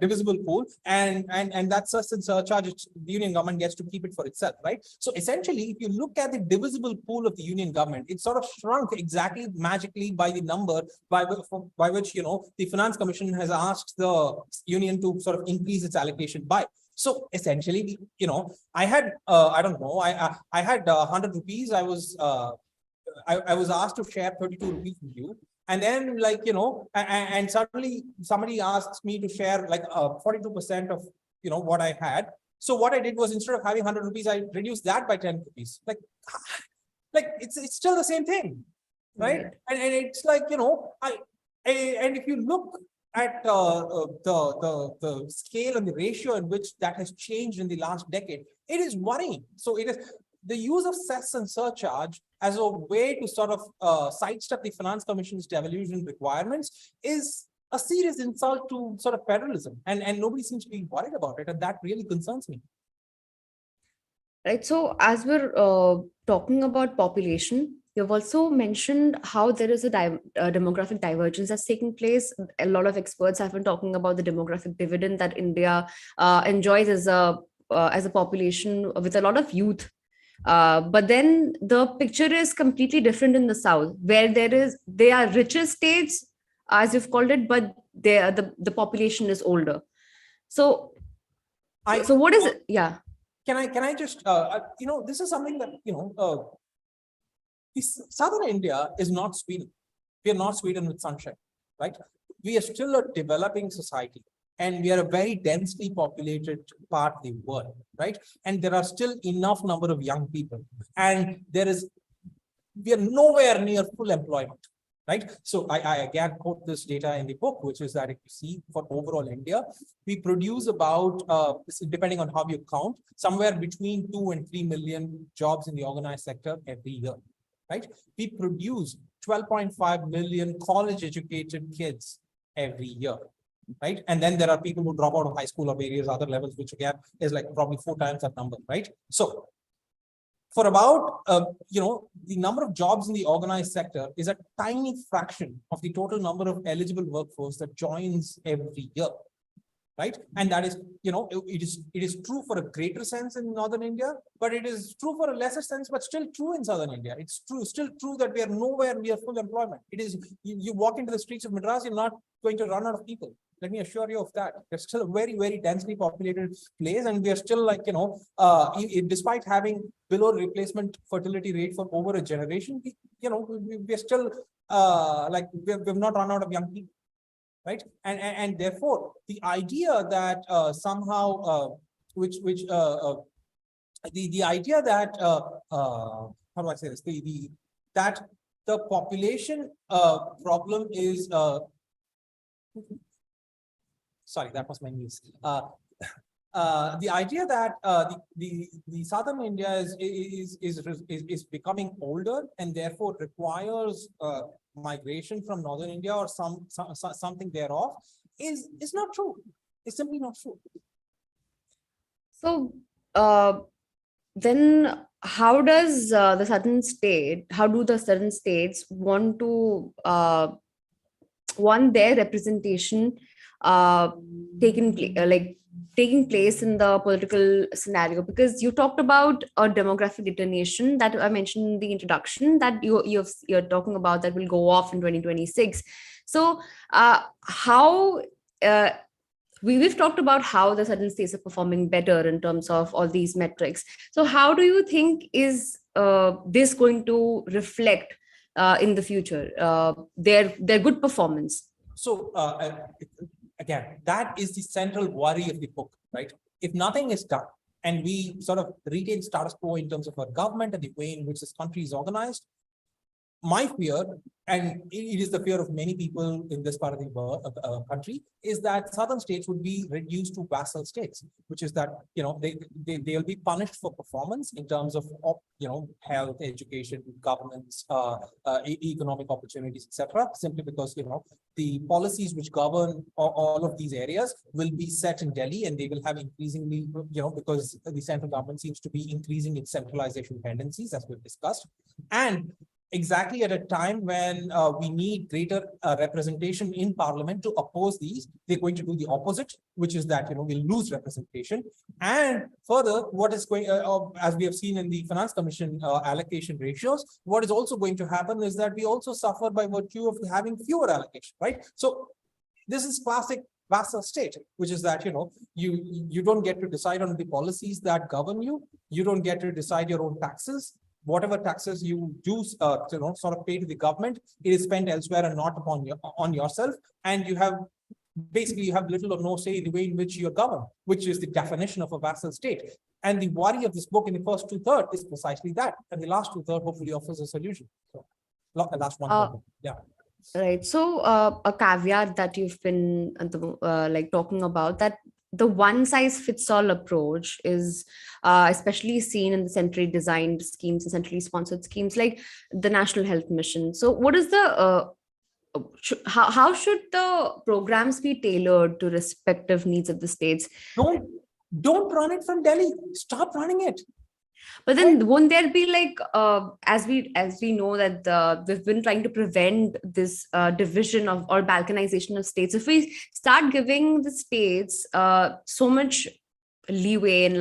[SPEAKER 2] divisible pool, and that cess and surcharge, the union government gets to keep it for itself, right? So essentially, if you look at the divisible pool of the union government, it sort of shrunk exactly magically by the number by which the Finance Commission has asked the union to sort of increase its allocation by. So essentially, I had, I don't know, I had 100 rupees. I was asked to share 32 rupees with you. And then and suddenly somebody asks me to share like 42% of, what I had. So what I did was, instead of having 100 rupees, I reduced that by 10 rupees. Like it's still the same thing, right? And it's like, and if you look at the scale and the ratio in which that has changed in the last decade, it is worrying. So it is the use of cess and surcharge as a way to sort of sidestep the Finance Commission's devolution requirements is a serious insult to sort of federalism, and nobody seems to be worried about it, and that really concerns me.
[SPEAKER 1] Right. So as we're talking about population, you've also mentioned how there is a demographic divergence that's taking place. A lot of experts have been talking about the demographic dividend that India enjoys as a population with a lot of youth. But then the picture is completely different in the South, where they are richer states, as you've called it, but the population is older. So what is it? Yeah.
[SPEAKER 2] Can I just, this is something that, Southern India is not Sweden. We are not Sweden with sunshine, right? We are still a developing society, and we are a very densely populated part of the world, right? And there are still enough number of young people, and we are nowhere near full employment, right? So I again quote this data in the book, which is that if you see for overall India, we produce about, depending on how you count, somewhere between 2 and 3 million jobs in the organized sector every year, right? We produce 12.5 million college-educated kids every year, right? And then there are people who drop out of high school or various other levels, which again is like probably 4 times that number, right? So for about, the number of jobs in the organized sector is a tiny fraction of the total number of eligible workforce that joins every year. Right. And that is, it is true for a greater sense in Northern India, but it is true for a lesser sense, but still true in Southern India. It's still true that we are nowhere near full employment. It is, you walk into the streets of Madras, you're not going to run out of people. Let me assure you of that. It's still a very, very densely populated place. And we are still like, despite having below replacement fertility rate for over a generation, we're still we've not run out of young people. Right. And therefore, the idea that somehow the idea that how do I say this? That the population problem is sorry, that was my niece. The idea that the Southern India is becoming older and therefore requires migration from Northern India or something thereof is not true. It's simply not true.
[SPEAKER 1] So then how does how do the southern states want to want their representation taking place in the political scenario? Because you talked about a demographic detonation that I mentioned in the introduction that you're talking about that will go off in 2026. So we've talked about how the southern states are performing better in terms of all these metrics. So how do you think is this going to reflect in the future, their good performance?
[SPEAKER 2] So again, that is the central worry of the book, right? If nothing is done and we sort of retain status quo in terms of our government and the way in which this country is organized, my fear, and it is the fear of many people in this part of the country, is that southern states would be reduced to vassal states, which is that they'll be punished for performance in terms of health, education, governance, economic opportunities, etc. Simply because the policies which govern all of these areas will be set in Delhi, and they will have increasingly because the central government seems to be increasing its centralization tendencies, as we've discussed, and exactly at a time when we need greater representation in parliament to oppose these, they're going to do the opposite, which is that we'll lose representation. And further, what is going, as we have seen in the Finance Commission allocation ratios, what is also going to happen is that we also suffer by virtue of having fewer allocation, right? So this is classic vassal state, which is that you don't get to decide on the policies that govern you. You don't get to decide your own taxes. Whatever taxes you do, sort of pay to the government, it is spent elsewhere and not on yourself. And you have little or no say in the way in which you're governed, which is the definition of a vassal state. And the worry of this book in the first 2/3 is precisely that, and the last 2/3 hopefully offers a solution. So, the last 1/3, yeah.
[SPEAKER 1] Right. So a caveat that you've been talking about, that the one size fits all approach is especially seen in the centrally designed schemes and centrally sponsored schemes like the National Health Mission. So what is the how should the programs be tailored to respective needs of the states?
[SPEAKER 2] Don't run it from Delhi. Stop running it.
[SPEAKER 1] But then won't there be as we know that we've been trying to prevent this division of or balkanization of states. If we start giving the states so much leeway in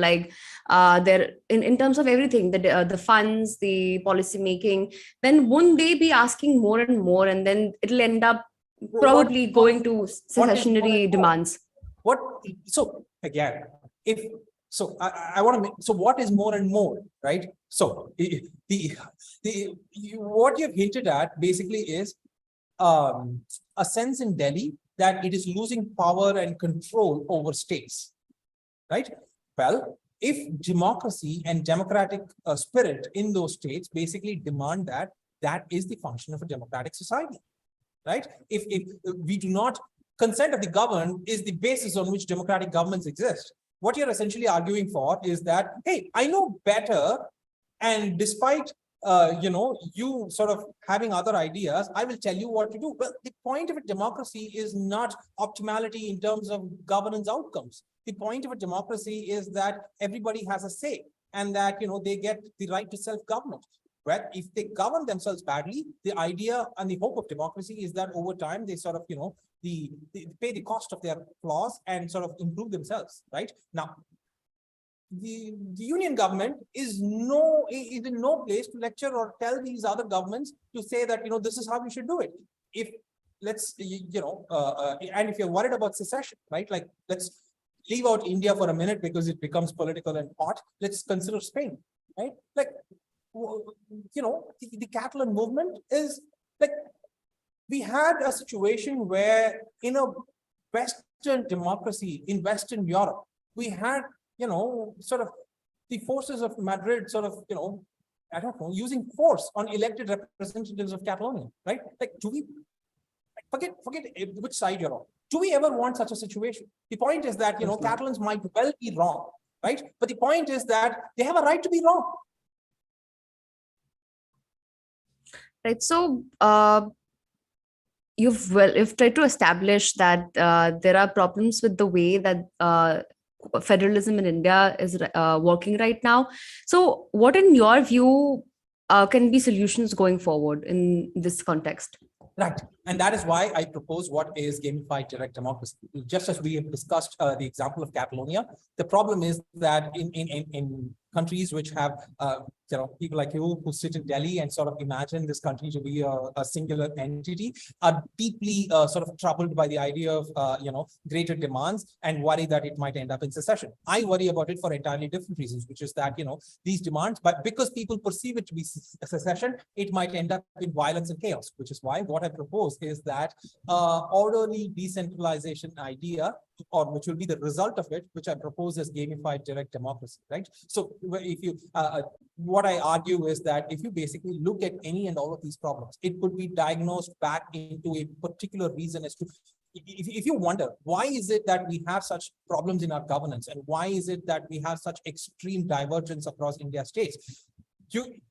[SPEAKER 1] in terms of everything, the funds, the policy making, then won't they be asking more and more, and then it'll end up probably going to secessionary demands?
[SPEAKER 2] So again, so I want to make, so what is more and more, right? So what you've hinted at basically is a sense in Delhi that it is losing power and control over states, right? Well, if democracy and democratic spirit in those states basically demand that is the function of a democratic society, right? If we do not, consent of the governed is the basis on which democratic governments exist. What you're essentially arguing for is that, hey, I know better, and despite you sort of having other ideas, I will tell you what to do. Well, the point of a democracy is not optimality in terms of governance outcomes. The point of a democracy is that everybody has a say. and that, they get the right to self-government. But if they govern themselves badly, the idea and the hope of democracy is that over time they sort of, they pay the cost of their flaws and sort of improve themselves, right? Now, the union government is in no place to lecture or tell these other governments to say that, this is how we should do it. If and if you're worried about secession, right? Like, let's leave out India for a minute because it becomes political and hot. Let's consider Spain, right? Like, the Catalan movement is like, we had a situation where in a Western democracy in Western Europe, we had, sort of the forces of Madrid sort of, I don't know, using force on elected representatives of Catalonia, right? Like, do we forget which side you're on? Do we ever want such a situation? The point is that, Catalans might well be wrong, right? But the point is that they have a right to be wrong.
[SPEAKER 1] Right. So you've tried to establish that there are problems with the way that federalism in India is working right now. So what, in your view, can be solutions going forward in this context?
[SPEAKER 2] Right. And that is why I propose what is gamified direct democracy. Just as we have discussed the example of Catalonia, the problem is that in countries which have people like you who sit in Delhi and sort of imagine this country to be a singular entity, are deeply sort of troubled by the idea of greater demands and worry that it might end up in secession. I worry about it for entirely different reasons, which is that these demands, but because people perceive it to be secession, it might end up in violence and chaos, which is why what I propose is that orderly decentralization idea, or which will be the result of it, which I propose as gamified direct democracy, right? So if you, what I argue is that if you basically look at any and all of these problems, it could be diagnosed back into a particular reason as to, if you wonder, why is it that we have such problems in our governance, and why is it that we have such extreme divergence across India states?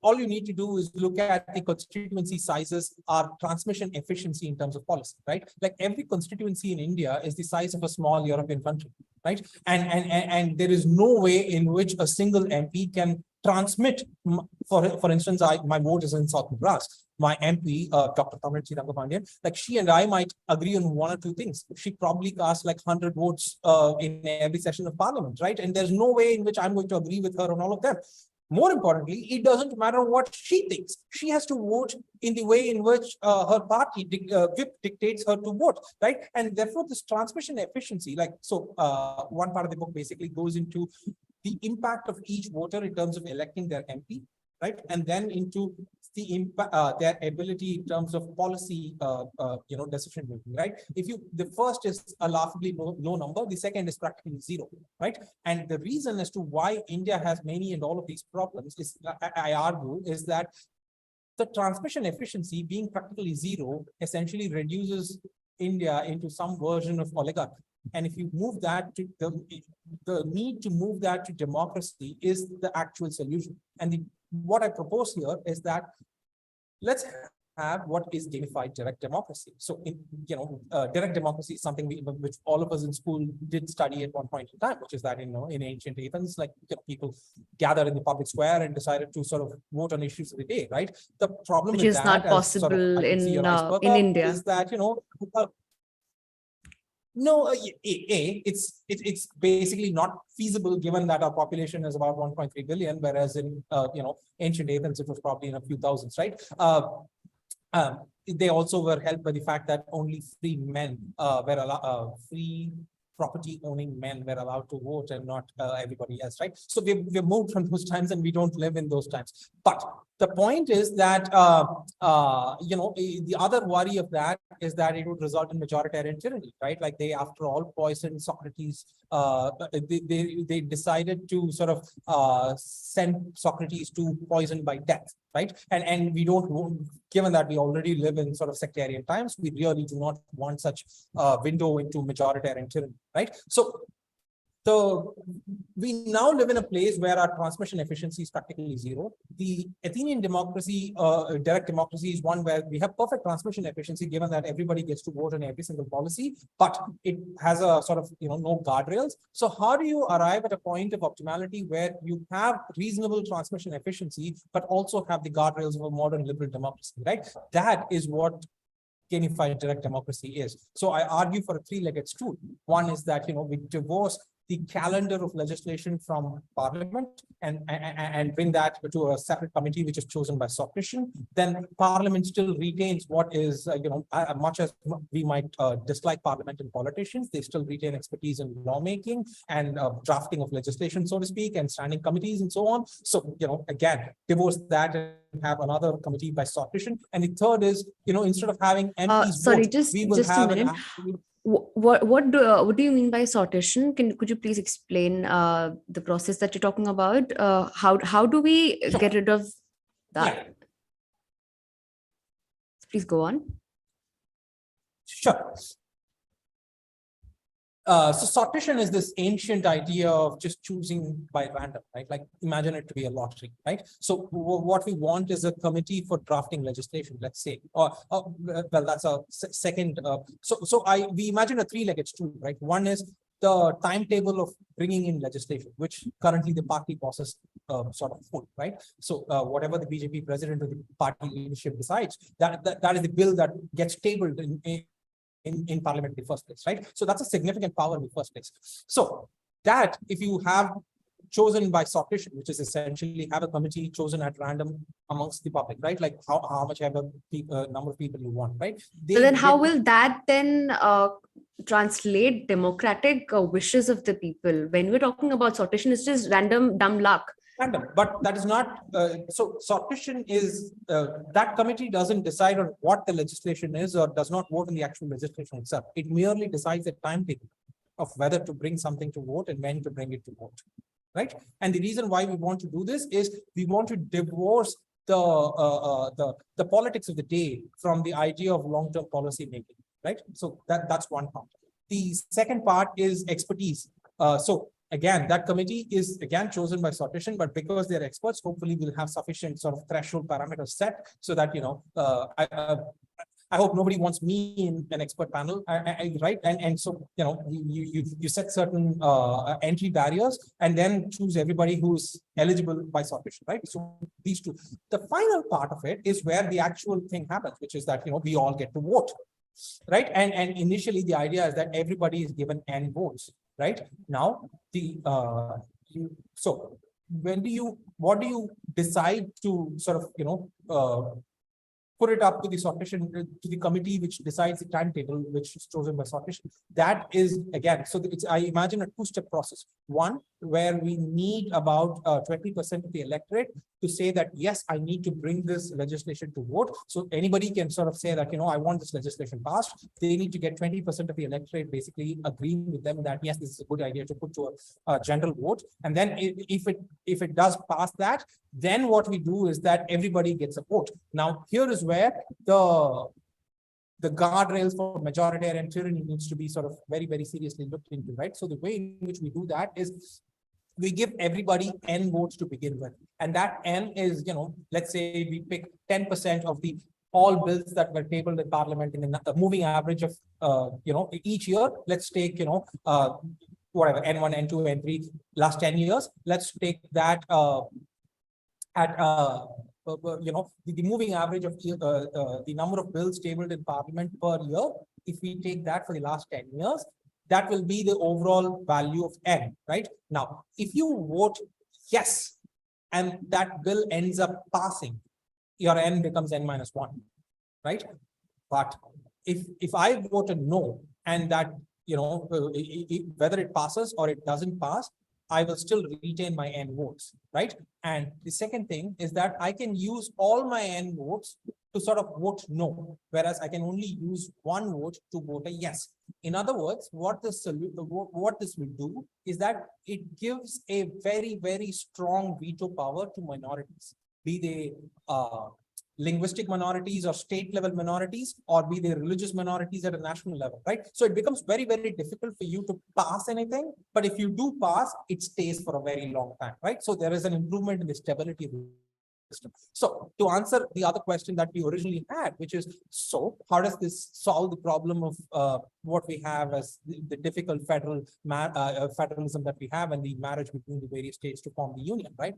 [SPEAKER 2] All you need to do is look at the constituency sizes, our transmission efficiency in terms of policy, right? Like, every constituency in India is the size of a small European country, right? And there is no way in which a single MP can transmit. For instance, my vote is in South Madras. My MP, Dr. Tamilchi Rangapandian, like, she and I might agree on one or two things. She probably casts like 100 votes in every session of parliament, right? And there's no way in which I'm going to agree with her on all of them. More importantly, it doesn't matter what she thinks. She has to vote in the way in which her party whip dictates her to vote, right? And therefore, this transmission efficiency, like, so one part of the book basically goes into the impact of each voter in terms of electing their MP, right? And then into the impact, their ability in terms of policy, decision making, right? The first is a laughably low number, the second is practically zero, right? And the reason as to why India has many and all of these problems is, I argue, is that the transmission efficiency being practically zero essentially reduces India into some version of oligarchy. And if you move that to the need to move that to democracy is the actual solution. And what I propose here is that let's have what is gamified direct democracy. So, direct democracy is something which all of us in school did study at one point in time, which is that, in ancient Athens, like, people gathered in the public square and decided to sort of vote on issues of the day, right? The problem
[SPEAKER 1] Which
[SPEAKER 2] with
[SPEAKER 1] is
[SPEAKER 2] that,
[SPEAKER 1] not possible in India,
[SPEAKER 2] is that, no, it's basically not feasible given that our population is about 1.3 billion, whereas in ancient Athens it was probably in a few thousands, right? They also were helped by the fact that only free men were allowed, free property owning men were allowed to vote, and not everybody else, right? So we've moved from those times, and we don't live in those times. But the point is that the other worry of that is that it would result in majoritarian tyranny, right? Like, they, after all, poisoned Socrates. They decided to sort of send Socrates to poison by death, right? And we don't, given that we already live in sort of sectarian times, we really do not want such window into majoritarian tyranny, right? So So we now live in a place where our transmission efficiency is practically zero. The Athenian democracy, direct democracy, is one where we have perfect transmission efficiency, given that everybody gets to vote on every single policy, but it has a sort of, no guardrails. So how do you arrive at a point of optimality where you have reasonable transmission efficiency, but also have the guardrails of a modern liberal democracy, right? That is what gamified direct democracy is. So I argue for a three-legged stool. One is that, we divorce the calendar of legislation from Parliament and bring that to a separate committee, which is chosen by sophistication. Then Parliament still retains what is, much as we might dislike Parliament and politicians, they still retain expertise in lawmaking and drafting of legislation, so to speak, and standing committees and so on. So, again, divorce that and have another committee by sophistication. And the third is, instead of having MPs
[SPEAKER 1] sorry,
[SPEAKER 2] vote, we will
[SPEAKER 1] just
[SPEAKER 2] have
[SPEAKER 1] a minute. What do you mean by sortition? Could you please explain the process that you're talking about? How do we get rid of that?
[SPEAKER 2] Yeah.
[SPEAKER 1] Please go on.
[SPEAKER 2] Sure. So sortition is this ancient idea of just choosing by random, right? Like imagine it to be a lottery, right? So what we want is a committee for drafting legislation, let's say, well, that's a second. We imagine a three-legged stool, right? One is the timetable of bringing in legislation, which currently the party bosses sort of hold, right? So whatever the BJP president or the party leadership decides, that is the bill that gets tabled in Parliament in the first place, right? So that's a significant power in the first place. So that if you have chosen by sortition, which is essentially have a committee chosen at random amongst the public, right? Like how much ever number of people you want, right?
[SPEAKER 1] So then how will that then translate democratic wishes of the people? When we're talking about sortition, it's just random dumb luck.
[SPEAKER 2] Random, but that is not, so sortition is, that committee doesn't decide on what the legislation is or does not vote on the actual legislation itself. It merely decides the timetable of whether to bring something to vote and when to bring it to vote, right? And the reason why we want to do this is we want to divorce the politics of the day from the idea of long-term policy making, right? So that's one part. The second part is expertise. Again, that committee is again chosen by sortition, but because they're experts, hopefully we'll have sufficient sort of threshold parameters set so that, I hope nobody wants me in an expert panel, right? And so, you set certain entry barriers and then choose everybody who's eligible by sortition, right? So these two. The final part of it is where the actual thing happens, which is that, we all get to vote, right? And initially the idea is that everybody is given N votes. Right now, so what do you decide to sort of, put it up to the sortition, to the committee which decides the timetable, which is chosen by sortition? That is, again, so I imagine a two-step process. One, where we need about 20% of the electorate to say that, yes, I need to bring this legislation to vote. So anybody can sort of say that, I want this legislation passed. They need to get 20% of the electorate basically agreeing with them that, yes, this is a good idea to put to a general vote. And then if it does pass that, then what we do is that everybody gets a vote. Now, here is where the guardrails for majoritarian tyranny needs to be sort of very, very seriously looked into, right? So the way in which we do that is we give everybody N votes to begin with. And that N is, let's say we pick 10% of all bills that were tabled in Parliament in a moving average of, each year. Let's take, whatever, N1, N2, N3, last 10 years. Let's take that at the moving average of the number of bills tabled in Parliament per year. If we take that for the last 10 years, that will be the overall value of N, right? Now, if you vote yes, and that bill ends up passing, your N becomes N minus 1, right? But if I voted no, and that, whether it passes or it doesn't pass, I will still retain my N votes, right? And the second thing is that I can use all my N votes to sort of vote no, whereas I can only use one vote to vote a yes. In other words, what this will do is that it gives a very, very strong veto power to minorities, be they linguistic minorities or state level minorities, or be they religious minorities at a national level, right? So it becomes very, very difficult for you to pass anything. But if you do pass, it stays for a very long time, right? So there is an improvement in the stability of the system. So to answer the other question that we originally had, which is, so how does this solve the problem of what we have as the difficult federalism that we have and the marriage between the various states to form the union, right?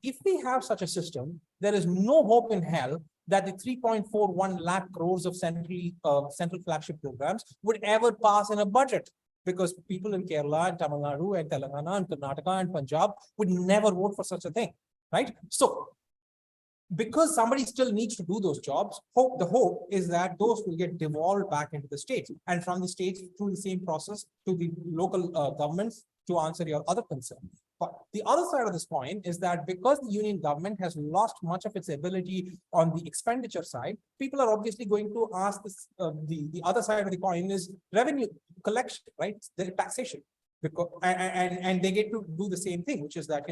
[SPEAKER 2] If we have such a system, there is no hope in hell that the 3.41 lakh crores of central flagship programs would ever pass in a budget, because people in Kerala and Tamil Nadu and Telangana and Karnataka and Punjab would never vote for such a thing, right? So because somebody still needs to do those jobs, the hope is that those will get devolved back into the states, and from the states through the same process to the local governments, to answer your other concern. But the other side of this coin is that because the union government has lost much of its ability on the expenditure side, people are obviously going to ask this, the other side of the coin is revenue collection, right? The taxation, because and they get to do the same thing, which is that,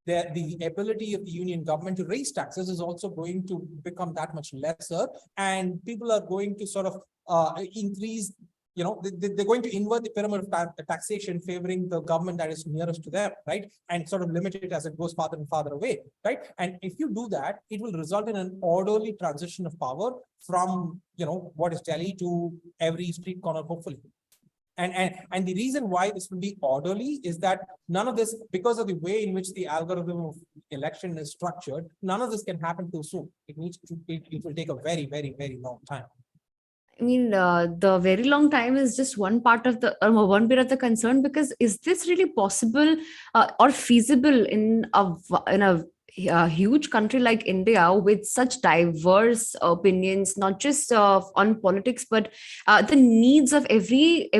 [SPEAKER 2] the ability of the union government to raise taxes is also going to become that much lesser, and people are going to sort of increase, they're going to invert the pyramid of taxation, favoring the government that is nearest to them, right? And sort of limit it as it goes farther and farther away, right? And if you do that, it will result in an orderly transition of power from, what is Delhi to every street corner, hopefully. And the reason why this will be orderly is that none of this, because of the way in which the algorithm of election is structured, none of this can happen too soon. It will take a very, very, very long time.
[SPEAKER 1] I mean, the very long time is just one part of one bit of the concern, because is this really possible or feasible in a huge country like India with such diverse opinions, not just on politics, but the needs of every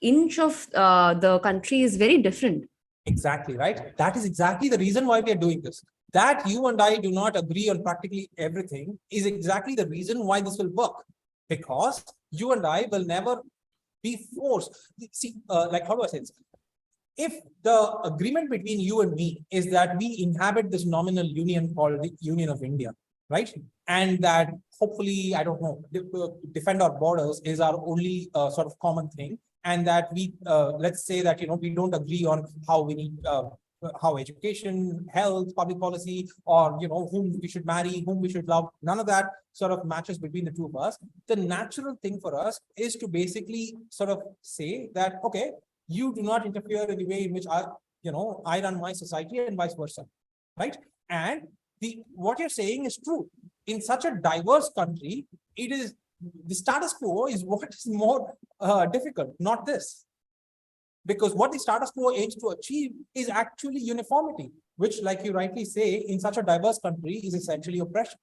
[SPEAKER 1] inch of the country is very different.
[SPEAKER 2] Exactly, right? That is exactly the reason why we are doing this. That you and I do not agree on practically everything is exactly the reason why this will work. Because you and I will never be forced. See, like, how do I say this? If the agreement between you and me is that we inhabit this nominal union called the Union of India, right? And that hopefully, I don't know, defend our borders is our only sort of common thing. And that we, let's say that, we don't agree on how we need, how education, health, public policy, or, whom we should marry, whom we should love, none of that sort of matches between the two of us. The natural thing for us is to basically sort of say that, okay, you do not interfere in the way in which I run my society and vice versa, right? And what you're saying is true. In such a diverse country, the status quo is what is more difficult, not this. Because what the status quo aims to achieve is actually uniformity, which, like you rightly say, in such a diverse country is essentially oppression.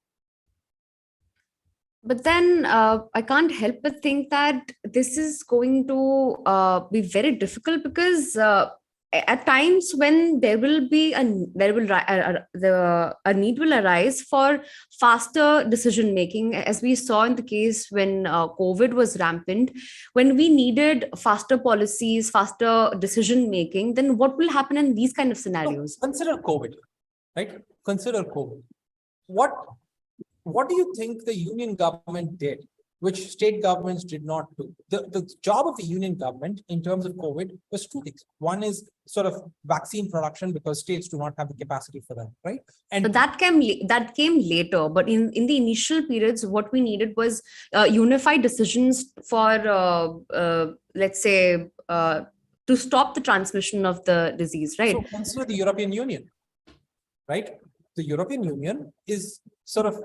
[SPEAKER 1] But then I can't help but think that this is going to be very difficult, because at times when a need will arise for faster decision making, as we saw in the case when COVID was rampant, when we needed faster policies, faster decision making, then what will happen in these kind of scenarios?
[SPEAKER 2] So consider COVID, right? Consider COVID. What do you think the union government did, which state governments did not do? The job of the union government in terms of COVID was two things. One is sort of vaccine production, because states do not have the capacity for that, right? And
[SPEAKER 1] so that came later, but in the initial periods, what we needed was unified decisions for let's say to stop the transmission of the disease, right?
[SPEAKER 2] So consider the European Union, right? The European Union is sort of,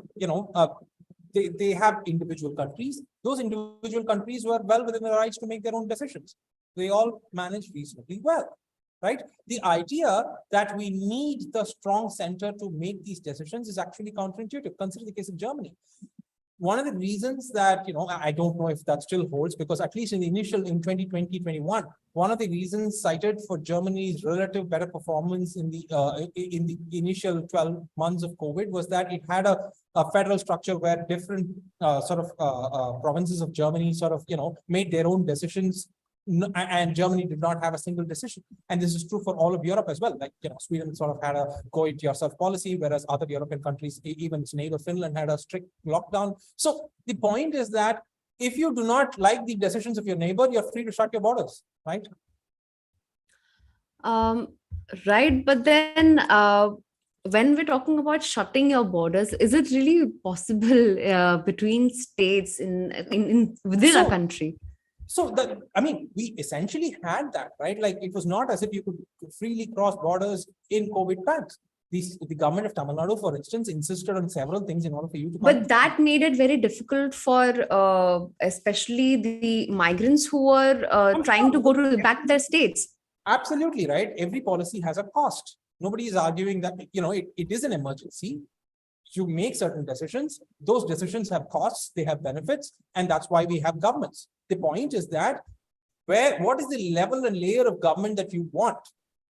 [SPEAKER 2] they have individual countries. Those individual countries were well within their rights to make their own decisions. They all manage reasonably well, right? The idea that we need the strong center to make these decisions is actually counterintuitive. Consider the case of Germany. One of the reasons that, I don't know if that still holds, because at least in 2020-21, one of the reasons cited for Germany's relative better performance in the initial 12 months of COVID was that it had a federal structure where different provinces of Germany sort of, made their own decisions and Germany did not have a single decision. And this is true for all of Europe as well. Like, Sweden sort of had a go-it-yourself policy, whereas other European countries, even its neighbor Finland, had a strict lockdown. So the point is that if you do not like the decisions of your neighbor, you're free to shut your borders, right?
[SPEAKER 1] Right, but then when we're talking about shutting your borders, is it really possible between states within a country?
[SPEAKER 2] So we essentially had that, right? Like, it was not as if you could freely cross borders in COVID times. The government of Tamil Nadu, for instance, insisted on several things in order for you to.
[SPEAKER 1] But that made it very difficult for especially the migrants who were trying to go back to their states.
[SPEAKER 2] Absolutely right. Every policy has a cost. Nobody is arguing that it is an emergency. You make certain decisions. Those decisions have costs. They have benefits, and that's why we have governments. The point is that what is the level and layer of government that you want,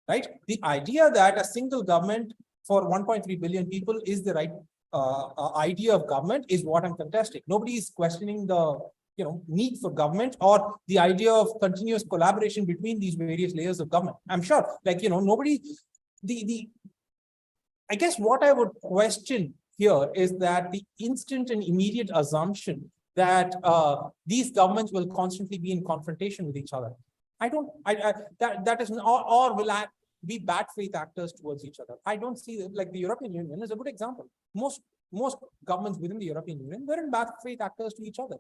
[SPEAKER 2] right? The idea that a single government for 1.3 billion people is the right idea of government is what I'm contesting. Nobody is questioning the need for government or the idea of continuous collaboration between these various layers of government. I'm sure, nobody. I guess what I would question here is that the instant and immediate assumption that these governments will constantly be in confrontation with each other. That is, or will be bad faith actors towards each other. I don't see that. Like, the European Union is a good example. Most governments within the European Union were in bad faith actors to each other.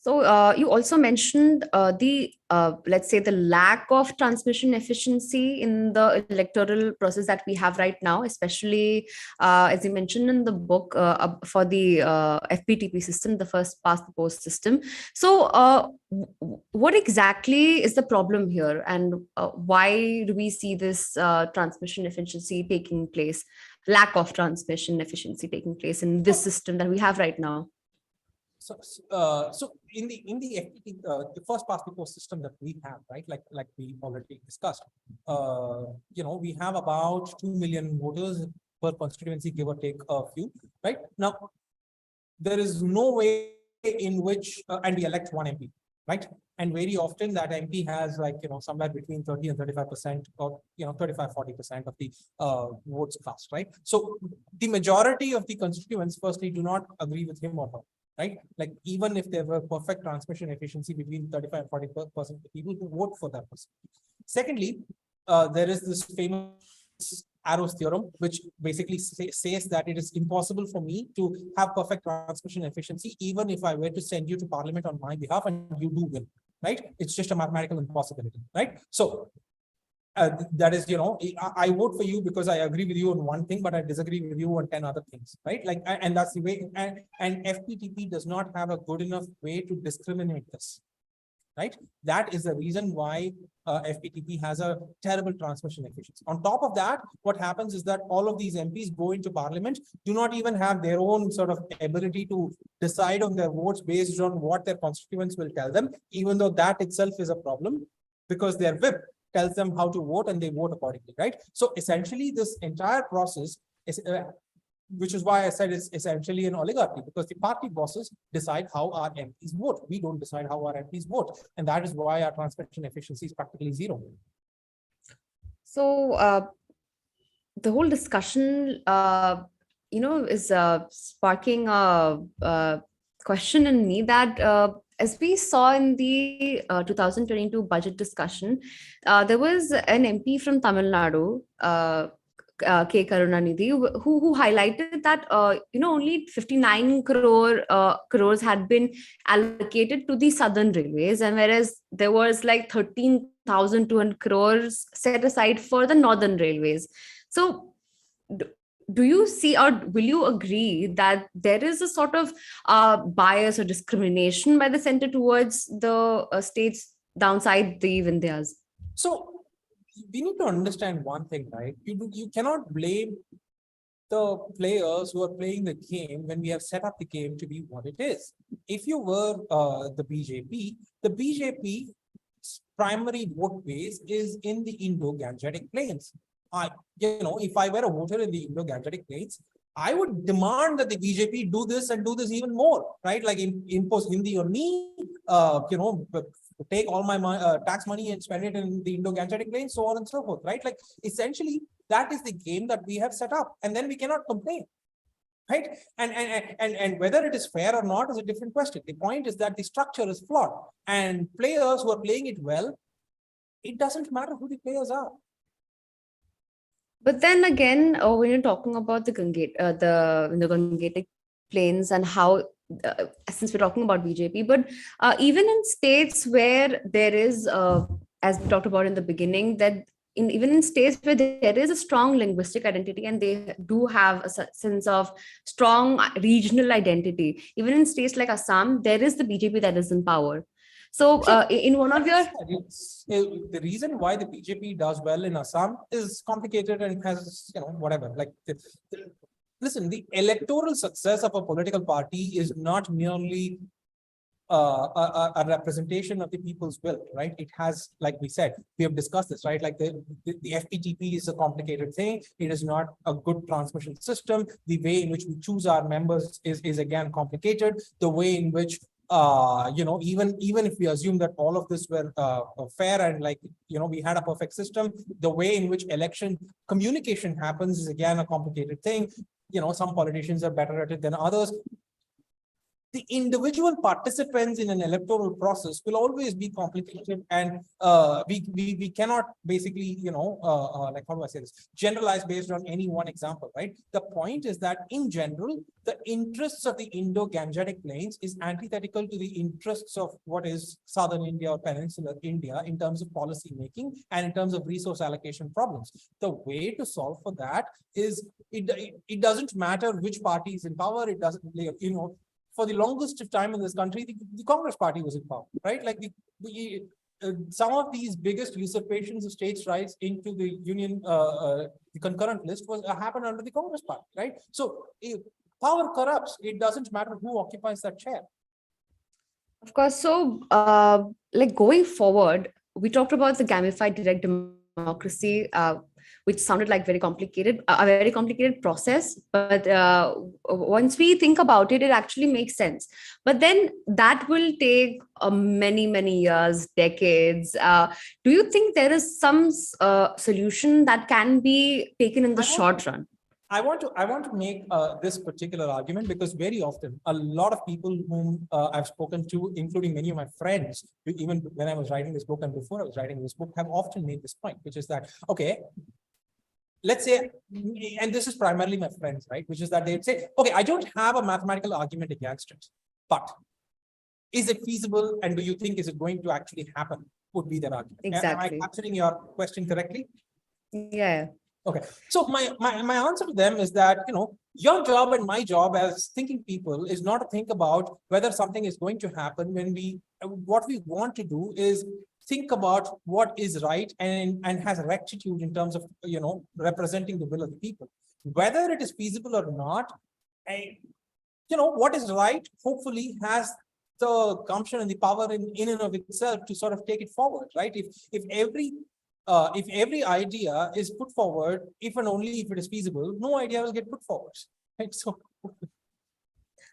[SPEAKER 1] So you also mentioned let's say, the lack of transmission efficiency in the electoral process that we have right now, especially as you mentioned in the book for the FPTP system, the first past the post system. So what exactly is the problem here, and why do we see this transmission efficiency taking place, lack of transmission efficiency taking place in this system that we have right now?
[SPEAKER 2] So in the FPT, the first past the post system that we have, right, like we already discussed, we have about 2 million voters per constituency, give or take a few, right? Now, there is no way in which, and we elect one MP, right? And very often that MP has somewhere between 30 and 35% or 35-40% of the votes cast, right? So the majority of the constituents firstly do not agree with him or her. Right? Like, even if there were perfect transmission efficiency between 35 and 40% of the people who vote for that person. Secondly, there is this famous Arrow's theorem, which basically says that it is impossible for me to have perfect transmission efficiency, even if I were to send you to parliament on my behalf and you do win, right? It's just a mathematical impossibility, right? So that is, I vote for you because I agree with you on one thing, but I disagree with you on 10 other things, right? Like, and that's the way, and FPTP does not have a good enough way to discriminate this, right? That is the reason why FPTP has a terrible transmission efficiency. On top of that, what happens is that all of these MPs go into parliament, do not even have their own sort of ability to decide on their votes based on what their constituents will tell them, even though that itself is a problem, because their whip tells them how to vote and they vote accordingly, right? So essentially, this entire process is, which is why I said it's essentially an oligarchy, because the party bosses decide how our MPs vote. We don't decide how our MPs vote. And that is why our transmission efficiency is practically zero.
[SPEAKER 1] So the whole discussion, is sparking a question in me that as we saw in the 2022 budget discussion, there was an MP from Tamil Nadu, K. Karunanidhi, who highlighted that only 59 crores had been allocated to the Southern Railways, and whereas there was like 13,200 crores set aside for the Northern Railways. So do you see, or will you agree that there is a sort of bias or discrimination by the center towards the states downside the Vindhyas?
[SPEAKER 2] So we need to understand one thing, right? You cannot blame the players who are playing the game when we have set up the game to be what it is. If you were the BJP's primary vote base is in the Indo-Gangetic Plains. If I were a voter in the Indo-Gangetic Plains, I would demand that the BJP do this and do this even more, right? Like impose Hindi on me, take all my tax money and spend it in the Indo-Gangetic Plains, so on and so forth, right? Like essentially, that is the game that we have set up, and then we cannot complain. Right. And whether it is fair or not is a different question. The point is that the structure is flawed, and players who are playing it well, it doesn't matter who the players are.
[SPEAKER 1] But then again, when you're talking about the Gangetic Plains and how, since we're talking about BJP, but even in states where there is, as we talked about in the beginning, that even in states where there is a strong linguistic identity and they do have a sense of strong regional identity, even in states like Assam, there is the BJP that is in power. So in one of your...
[SPEAKER 2] The reason why the BJP does well in Assam is complicated and has, whatever. Like, listen, the electoral success of a political party is not merely a representation of the people's will, right? It has, like we said, we have discussed this, right? Like the FPTP is a complicated thing. It is not a good transmission system. The way in which we choose our members is again complicated. The way in which even if we assume that all of this were fair and we had a perfect system, the way in which election communication happens is again a complicated thing. Some politicians are better at it than others. The individual participants in an electoral process will always be complicated, and we cannot basically, like, how do I say this, generalize based on any one example, right? The point is that in general, the interests of the Indo-Gangetic Plains is antithetical to the interests of what is Southern India or Peninsular India in terms of policy making and in terms of resource allocation problems. The way to solve for that is it doesn't matter which party is in power. It doesn't, for the longest of time in this country, the Congress party was in power, right? Like some of these biggest usurpations of states' rights into the union, the concurrent list happened under the Congress party, right? So power corrupts. It doesn't matter who occupies that chair.
[SPEAKER 1] Of course. So going forward, we talked about the gamified direct democracy, which sounded like a very complicated process. But once we think about it, it actually makes sense. But then that will take many, many years, decades. Do you think there is some solution that can be taken in the short run?
[SPEAKER 2] I want to make this particular argument because very often a lot of people whom I've spoken to, including many of my friends, even when I was writing this book and before I was writing this book, have often made this point, which is that, okay, let's say, and this is primarily my friends, right? Which is that they'd say, okay, I don't have a mathematical argument against it, but is it feasible? And do you think, is it going to actually happen? Would be their argument.
[SPEAKER 1] Exactly.
[SPEAKER 2] Am I capturing your question correctly?
[SPEAKER 1] Yeah.
[SPEAKER 2] Okay. So my answer to them is that, your job and my job as thinking people is not to think about whether something is going to happen. What we want to do is think about what is right and has rectitude in terms of, representing the will of the people. Whether it is feasible or not, what is right, hopefully has the gumption and the power in and of itself to sort of take it forward, right? If every idea is put forward, if and only if it is feasible, no idea will get put forward, right? So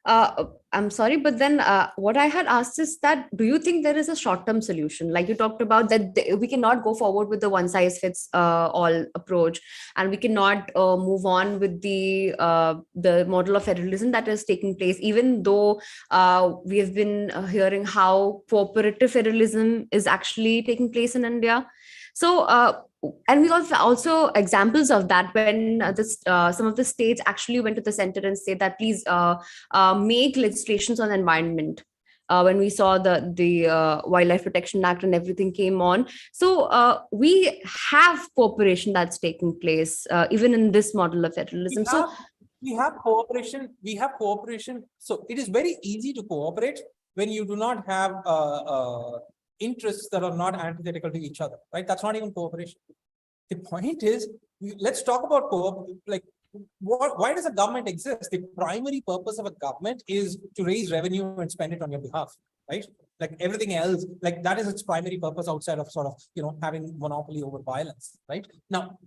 [SPEAKER 1] I'm sorry, but then what I had asked is that, do you think there is a short-term solution? Like you talked about that we cannot go forward with the one-size-fits-all approach, and we cannot move on with the model of federalism that is taking place, even though we have been hearing how cooperative federalism is actually taking place in India. So, and we also examples of that when some of the states actually went to the center and said that please make legislations on environment. When we saw the Wildlife Protection Act and everything came on. So we have cooperation that's taking place even in this model of federalism.
[SPEAKER 2] We have cooperation. So it is very easy to cooperate when you do not have interests that are not antithetical to each other, right? That's not even cooperation. The point is, let's talk about why does a government exist? The primary purpose of a government is to raise revenue and spend it on your behalf, right? Like everything else, like that is its primary purpose outside of sort of, having monopoly over violence, right? Now,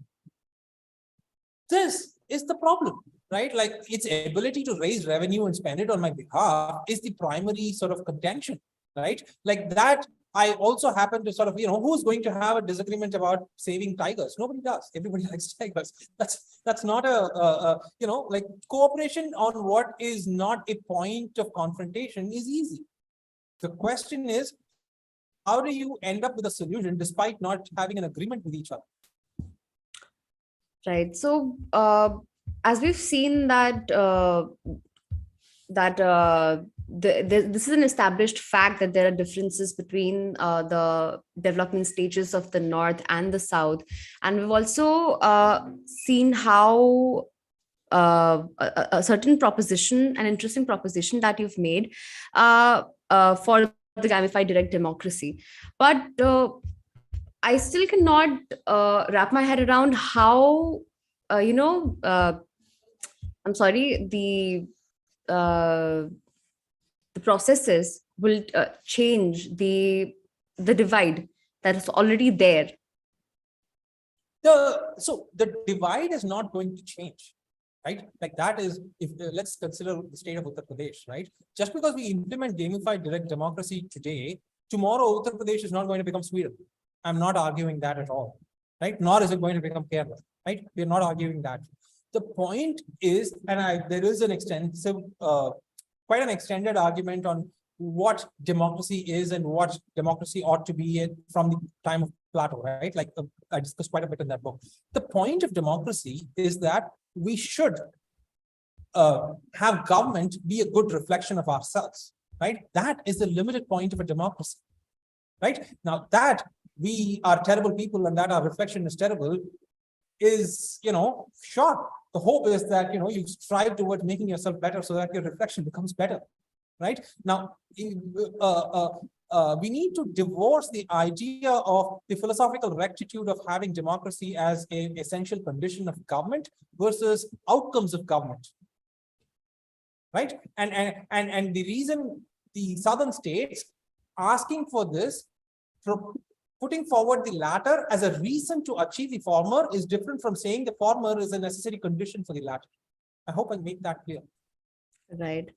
[SPEAKER 2] this is the problem, right? Like its ability to raise revenue and spend it on my behalf is the primary sort of contention, right? Like that I also happen to sort of, who's going to have a disagreement about saving tigers? Nobody does. Everybody likes tigers. That's not like cooperation on what is not a point of confrontation is easy. The question is, how do you end up with a solution despite not having an agreement with each other?
[SPEAKER 1] Right. So, as we've seen that this is an established fact that there are differences between the development stages of the North and the South, and we've also seen how a certain proposition, an interesting proposition that you've made for the gamified direct democracy, but I still cannot wrap my head around how I'm sorry, the processes will change the divide that is already there.
[SPEAKER 2] So the divide is not going to change, right? Like that is, if let's consider the state of Uttar Pradesh, right? Just because we implement gamified direct democracy today, tomorrow Uttar Pradesh is not going to become Sweden. I'm not arguing that at all, right? Nor is it going to become Kerala, right? We're not arguing that. The point is, and there is an extensive, quite an extended argument on what democracy is and what democracy ought to be from the time of Plato, right? Like I discussed quite a bit in that book. The point of democracy is that we should have government be a good reflection of ourselves, right? That is the limited point of a democracy, right? Now that we are terrible people and that our reflection is terrible is, sure. The hope is that, you strive towards making yourself better so that your reflection becomes better, right? Now, we need to divorce the idea of the philosophical rectitude of having democracy as an essential condition of government versus outcomes of government, right? And the reason the southern states asking for this, putting forward the latter as a reason to achieve the former is different from saying the former is a necessary condition for the latter. I hope I make that clear.
[SPEAKER 1] Right.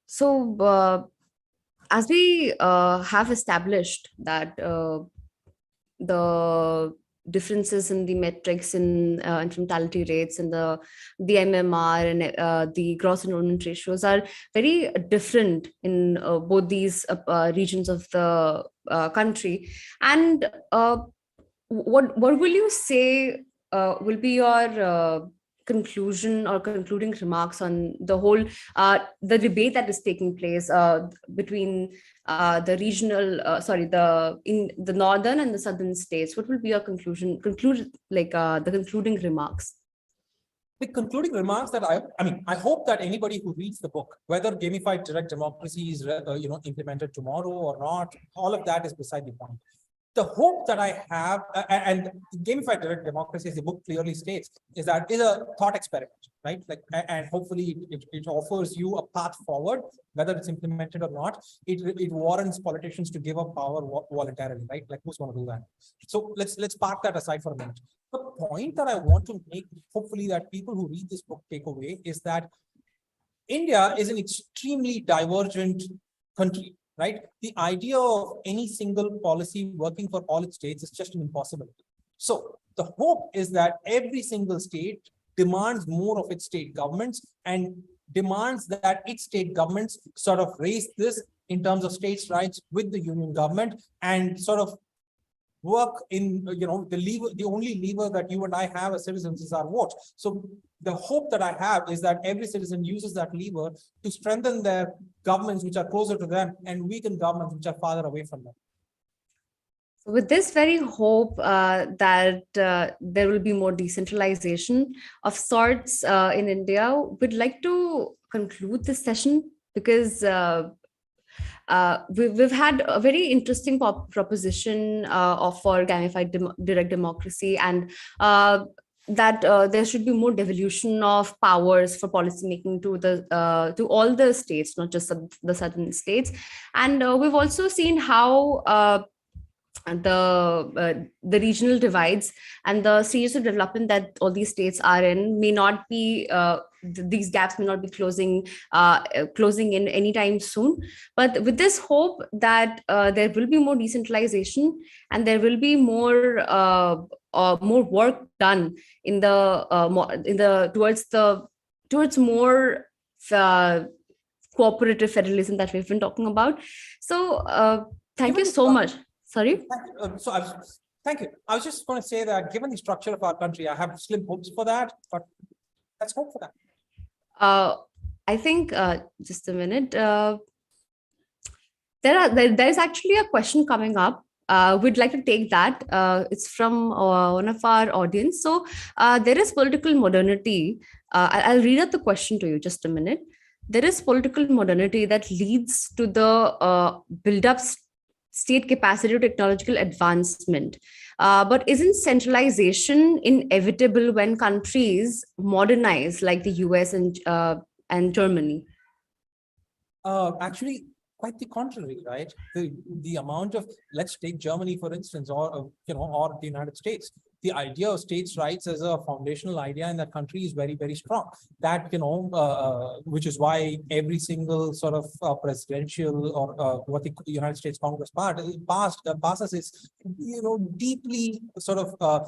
[SPEAKER 1] So as we have established that the differences in the metrics in infantile rates and the MMR and the gross enrollment ratios are very different in both these regions of the country. And what will you say will be your conclusion or concluding remarks on the whole the debate that is taking place between the regional in the northern and the southern states? What will be your the concluding remarks?
[SPEAKER 2] The concluding remarks that I hope that anybody who reads the book, whether gamified direct democracy is implemented tomorrow or not, all of that is beside the point. The hope that I have, and gamified direct democracy, as the book clearly states, is that is a thought experiment, right? Like, and hopefully it offers you a path forward, whether it's implemented or not. It warrants politicians to give up power voluntarily, right? Like, who's going to do that? So let's park that aside for a minute. The point that I want to make, hopefully, that people who read this book take away is that India is an extremely divergent country. Right? The idea of any single policy working for all its states is just an impossibility. So the hope is that every single state demands more of its state governments and demands that its state governments sort of raise this in terms of states' rights with the union government and sort of work in, the only lever that you and I have as citizens is our vote. So the hope that I have is that every citizen uses that lever to strengthen their governments which are closer to them and weaken governments which are farther away from them.
[SPEAKER 1] So with this very hope that there will be more decentralization of sorts in India, we'd like to conclude this session because we've had a very interesting proposition for gamified direct democracy, and that there should be more devolution of powers for policymaking to all the states, not just the southern states. And we've also seen how the regional divides and the stages of development that all these states are in may not be these gaps may not be closing in anytime soon. But with this hope that there will be more decentralization and there will be more work done in towards more uh, cooperative federalism that we've been talking about. So thank you
[SPEAKER 2] Given
[SPEAKER 1] so much. Sorry.
[SPEAKER 2] Thank you. I was just going to say that given the structure of our country, I have slim hopes for that, but let's hope for that.
[SPEAKER 1] I think just a minute. There is actually a question coming up. We'd like to take that. It's from one of our audience. So there is political modernity. I'll read out the question to you. Just a minute. There is political modernity that leads to the build-up state capacity to technological advancement. But isn't centralization inevitable when countries modernize, like the US and Germany?
[SPEAKER 2] Actually, quite the contrary, right? The amount of, let's take Germany, for instance, or or the United States. The idea of states' rights as a foundational idea in that country is very, very strong. That, which is why every single sort of presidential or what the United States Congress passes is, deeply sort of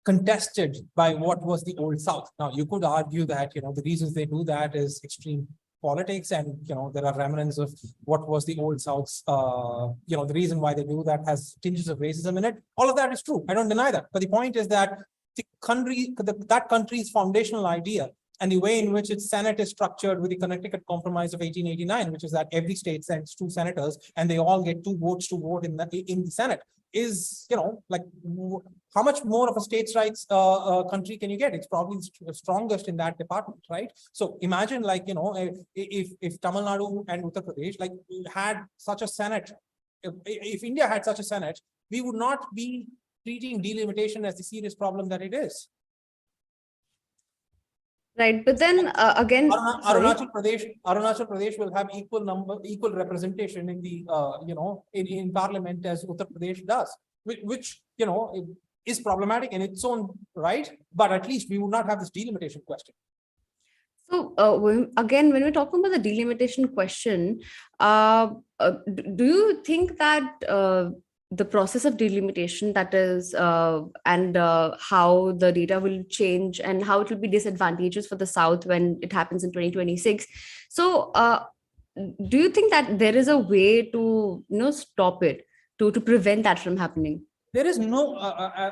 [SPEAKER 2] contested by what was the old South. Now, you could argue that, the reasons they do that is extreme politics, and there are remnants of what was the old South's the reason why they do that has tinges of racism in it. All of that is true. I don't deny that. But the point is that that country's foundational idea and the way in which its Senate is structured with the Connecticut Compromise of 1889, which is that every state sends 2 senators and they all get 2 votes to vote in the Senate, is, like, how much more of a states' rights country can you get? It's probably strongest in that department, right? So imagine, like, if Tamil Nadu and Uttar Pradesh had such a Senate, if India had such a Senate, we would not be treating delimitation as the serious problem that it is.
[SPEAKER 1] Right, but then again,
[SPEAKER 2] Arunachal Pradesh will have equal representation in the in parliament as Uttar Pradesh does, which is problematic in its own right. But at least we would not have this delimitation question.
[SPEAKER 1] So again, when we're talking about the delimitation question, do you think that the process of delimitation, that is, and how the data will change and how it will be disadvantageous for the South when it happens in 2026. So do you think that there is a way to stop it, to prevent that from happening?
[SPEAKER 2] There is no,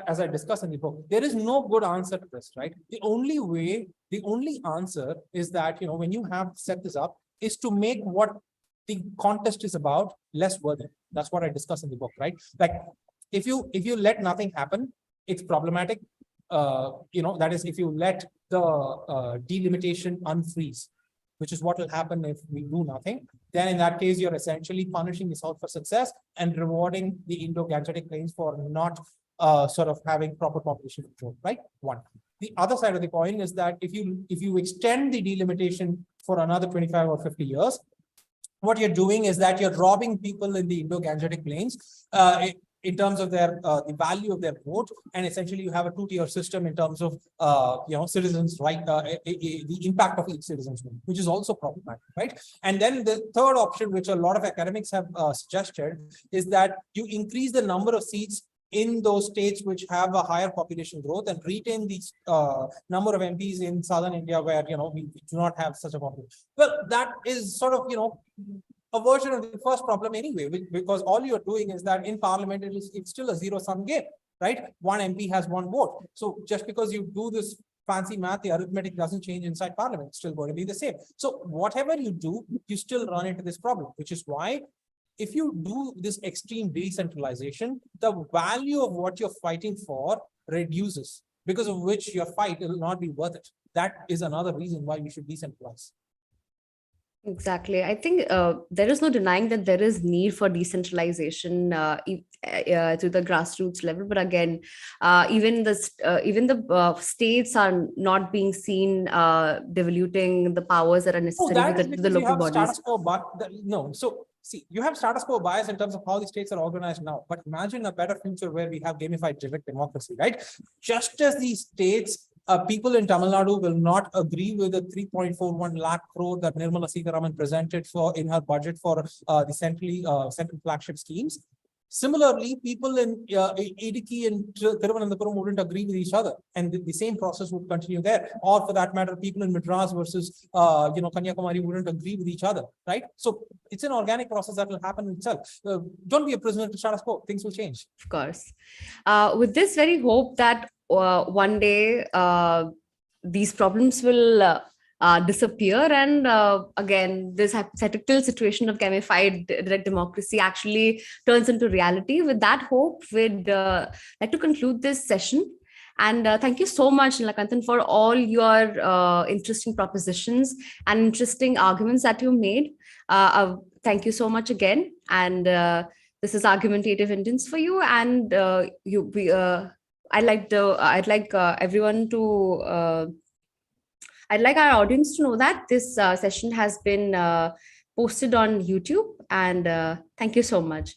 [SPEAKER 2] as I discussed in the book, there is no good answer to this, right? The only answer is that, when you have set this up, is to make what the contest is about less worthy. That's what I discuss in the book, right? Like, if you let nothing happen, it's problematic. That is, if you let the delimitation unfreeze, which is what will happen if we do nothing, then in that case, you're essentially punishing the South for success and rewarding the Indo-Gangetic plains for not sort of having proper population control, right? One. The other side of the coin is that if you extend the delimitation for another 25 or 50 years, what you're doing is that you're robbing people in the Indo-Gangetic plains in terms of their the value of their vote, and essentially you have a 2-tier system in terms of citizens' right, the impact of each citizen's vote, which is also problematic, right? And then the third option, which a lot of academics have suggested, is that you increase the number of seats in those states which have a higher population growth and retain the number of MPs in southern India where we do not have such a population. Well, that is sort of a version of the first problem anyway, because all you're doing is that in parliament it's still a zero-sum game, right? One MP has one vote. So just because you do this fancy math, the arithmetic doesn't change inside parliament. It's still going to be the same. So whatever you do, you still run into this problem, which is why if you do this extreme decentralization, the value of what you're fighting for reduces, because of which your fight will not be worth it. That is another reason why we should decentralize.
[SPEAKER 1] Exactly. I think there is no denying that there is need for decentralization to the grassroots level. But again, even the states are not being seen devoluting the powers that are necessary to the local bodies.
[SPEAKER 2] No, so See, you have status quo bias in terms of how the states are organized now, but imagine a better future where we have gamified direct democracy, right? Just as these states, people in Tamil Nadu will not agree with the 3.41 lakh crore that Nirmala Sitharaman presented for in her budget for the central flagship schemes. Similarly, people in Idiki and Thiruvananthapuram wouldn't agree with each other, and the same process would continue there. Or for that matter, people in Madras versus Kanyakumari wouldn't agree with each other, right? So it's an organic process that will happen itself. Don't be a prisoner to status quo. Things will change.
[SPEAKER 1] Of course. With this very hope that one day these problems will disappear, and again, this hypothetical situation of gamified direct democracy actually turns into reality. With that hope, we'd like to conclude this session. And thank you so much, Nilakantan, for all your interesting propositions and interesting arguments that you made. Thank you so much again. And this is Argumentative Indians for you. And I'd like everyone to. I'd like our audience to know that this session has been posted on YouTube, and thank you so much.